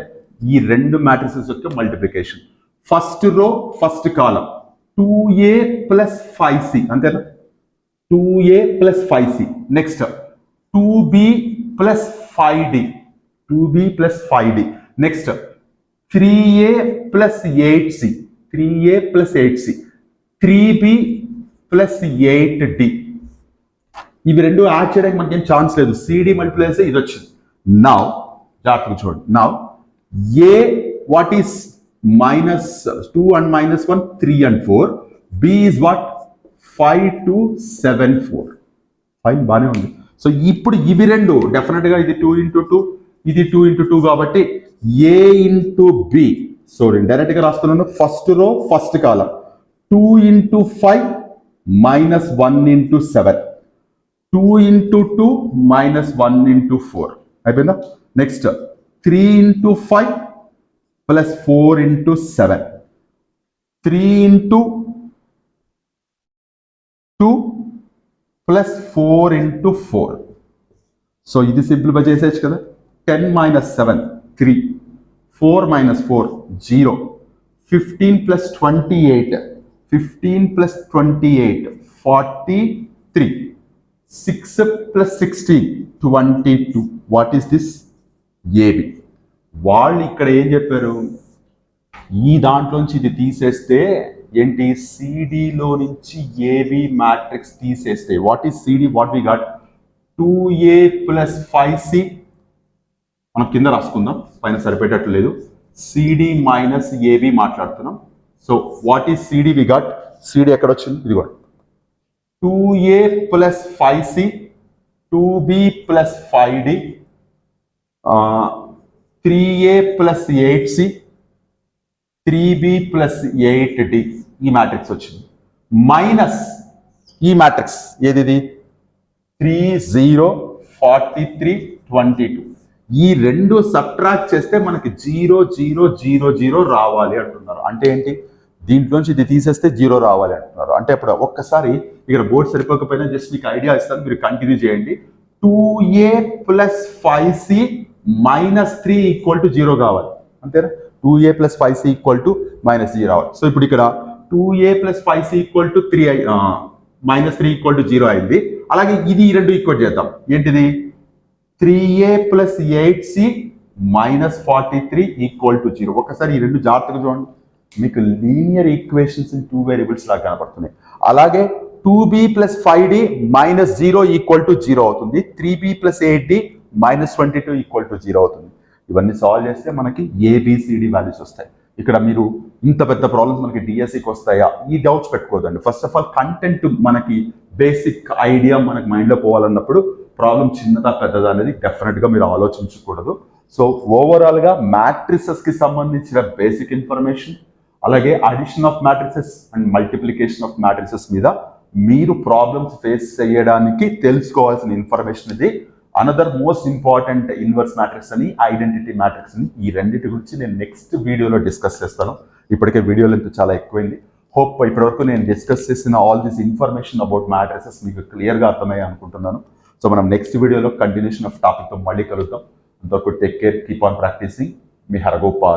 Speaker 1: ఈ రెండు మ్యాట్రిసెస్ యొక్క మల్టిప్లికేషన్. ఫస్ట్ రో ఫస్ట్ కాలం 2a ప్లస్ 5c అంతేనా, 2a plus 5c. Next 2b plus 5d, 2b plus 5d. Next 3a plus 8c, 3a plus 8c. 3b plus 8d. ఇవి రెండు add చేయడానికి మనకి ఏం ఛాన్స్ లేదు. సిడి మల్టిప్లై చేస్తే ఇది వచ్చింది. నౌ జాగ్రత్తగా చూడండి. Now A what is minus 2 and minus 1 3 and 4. B is what 5 2 7 4. Fine, బాగానే ఉంది. సో ఇప్పుడు ఇవి రెండు డెఫినెట్గా ఇది 2 ఇంటూ 2, ఇది 2 ఇంటూ 2 కాబట్టి ఏ ఇంటూ బి. సో నేను డైరెక్ట్గా రాస్తున్నాను. First row first column 2 into 5 minus 1 into 7, 2 into 2 minus 1 into 4 అయిపోయిందా. Next 3 into 5 plus 4 into 7, 3 into 2 plus 4 into 4. So ఇది సింప్లిఫై చేసేయచ్చు కదా. 10 minus 7 3, 4 minus 4 0, 15 plus 28, 15 plus 28 43, 6 plus 16 22. What is this, A B. వాళ్ళు ఇక్కడ ఏం చెప్పారు, ఈ దాంట్లోంచి ఇది తీసేస్తే ఏంటి, సిడిలో నుంచి ఏబి మ్యాట్రిక్స్ తీసేస్తే what is C D, what we got 2a plus 5c. మనం కింద రాసుకుందాం, పైన సరిపెట్టట్లు లేదు. సిడి మైనస్ ఏబి మాట్లాడుతున్నాం. So what is C D, we got C D ఎక్కడ వచ్చింది, ఇది కూడా 2a plus 5c, 2b plus 5d, 3a plus 8c, 3b plus 8d. ఈ మ్యాట్రిక్స్ వచ్చింది. మైనస్ ఈ మ్యాట్రిక్స్ ఏది, 3 0 43 22. ఈ రెండు సబ్ట్రాక్ట్ చేస్తే మనకి 0 0 0 0 రావాలి అంటున్నారు. అంటే ఏంటి, దీంట్లోంచి ఇది తీసేస్తే 0 రావాలి అంటున్నారు. అంటే ఇప్పుడు ఒక్కసారి ఇక్కడ బోర్డు సరిపోకపోయినా జస్ట్ మీకు ఐడియా ఇస్తాను, మీరు కంటిన్యూ చేయండి. 2a plus 5c minus 3 equal to 0 కావాలి అంతేనా. 2a plus 5c equal to minus 0 రావాలి. సో ఇప్పుడు ఇక్కడ 2a plus 5c equal to 3 minus 3 equal to 0 అయింది. అలాగే ఇది ఈ రెండు ఈక్వల్ చేద్దాం. ఏంటిది, 3a plus 8c minus 43 equal to 0. ఒకసారి ఈ రెండు జాగ్రత్తగా చూడండి, మీకు లీనియర్ ఈక్వేషన్స్ ఇన్ 2 వేరియబుల్స్ లాగా కనపడుతున్నాయి. అలాగే 2b plus 5d minus 0 equal to 0 అవుతుంది. 3b plus 8d minus 22 equal to 0 అవుతుంది. ఇవన్నీ సాల్వ్ చేస్తే మనకి ఏబిసిడి వాల్యూస్ వస్తాయి. ఇక్కడ మీరు ఇంత పెద్ద ప్రాబ్లమ్స్ మనకి డిఎస్సికి వస్తాయా, ఈ డౌట్స్ పెట్టుకోదండి. ఫస్ట్ ఆఫ్ ఆల్ కంటెంట్ మనకి బేసిక్ ఐడియా మనకి మైండ్లో పోవాలన్నప్పుడు ప్రాబ్లం చిన్నదా పెద్దదా అనేది డెఫినెట్గా మీరు ఆలోచించకూడదు. సో ఓవరాల్గా మ్యాట్రిసెస్కి సంబంధించిన బేసిక్ ఇన్ఫర్మేషన్, అలాగే addition of matrices and multiplication of matrices మీద మీరు ప్రాబ్లమ్స్ ఫేస్ చేయడానికి తెలుసుకోవాల్సిన ఇన్ఫర్మేషన్ ఇది. Another most important inverse matrix అని, ఐడెంటిటీ మ్యాట్రిక్స్ అని, ఈ రెండింటి గురించి నేను నెక్స్ట్ వీడియోలో డిస్కస్ చేస్తాను. ఇప్పటికే వీడియో లెంత్ చాలా ఎక్కువైంది. హోప్ ఇప్పటివరకు నేను డిస్కస్ చేసిన all this information about matrices మీకు క్లియర్గా అర్థమయ్యే అనుకుంటున్నాను. సో మనం నెక్స్ట్ వీడియోలో కంటిన్యూషన్ ఆఫ్ టాపిక్తో మళ్ళీ కలుద్దాం. అంతవరకు take care, keep on practicing. మీ హరగోపాల్.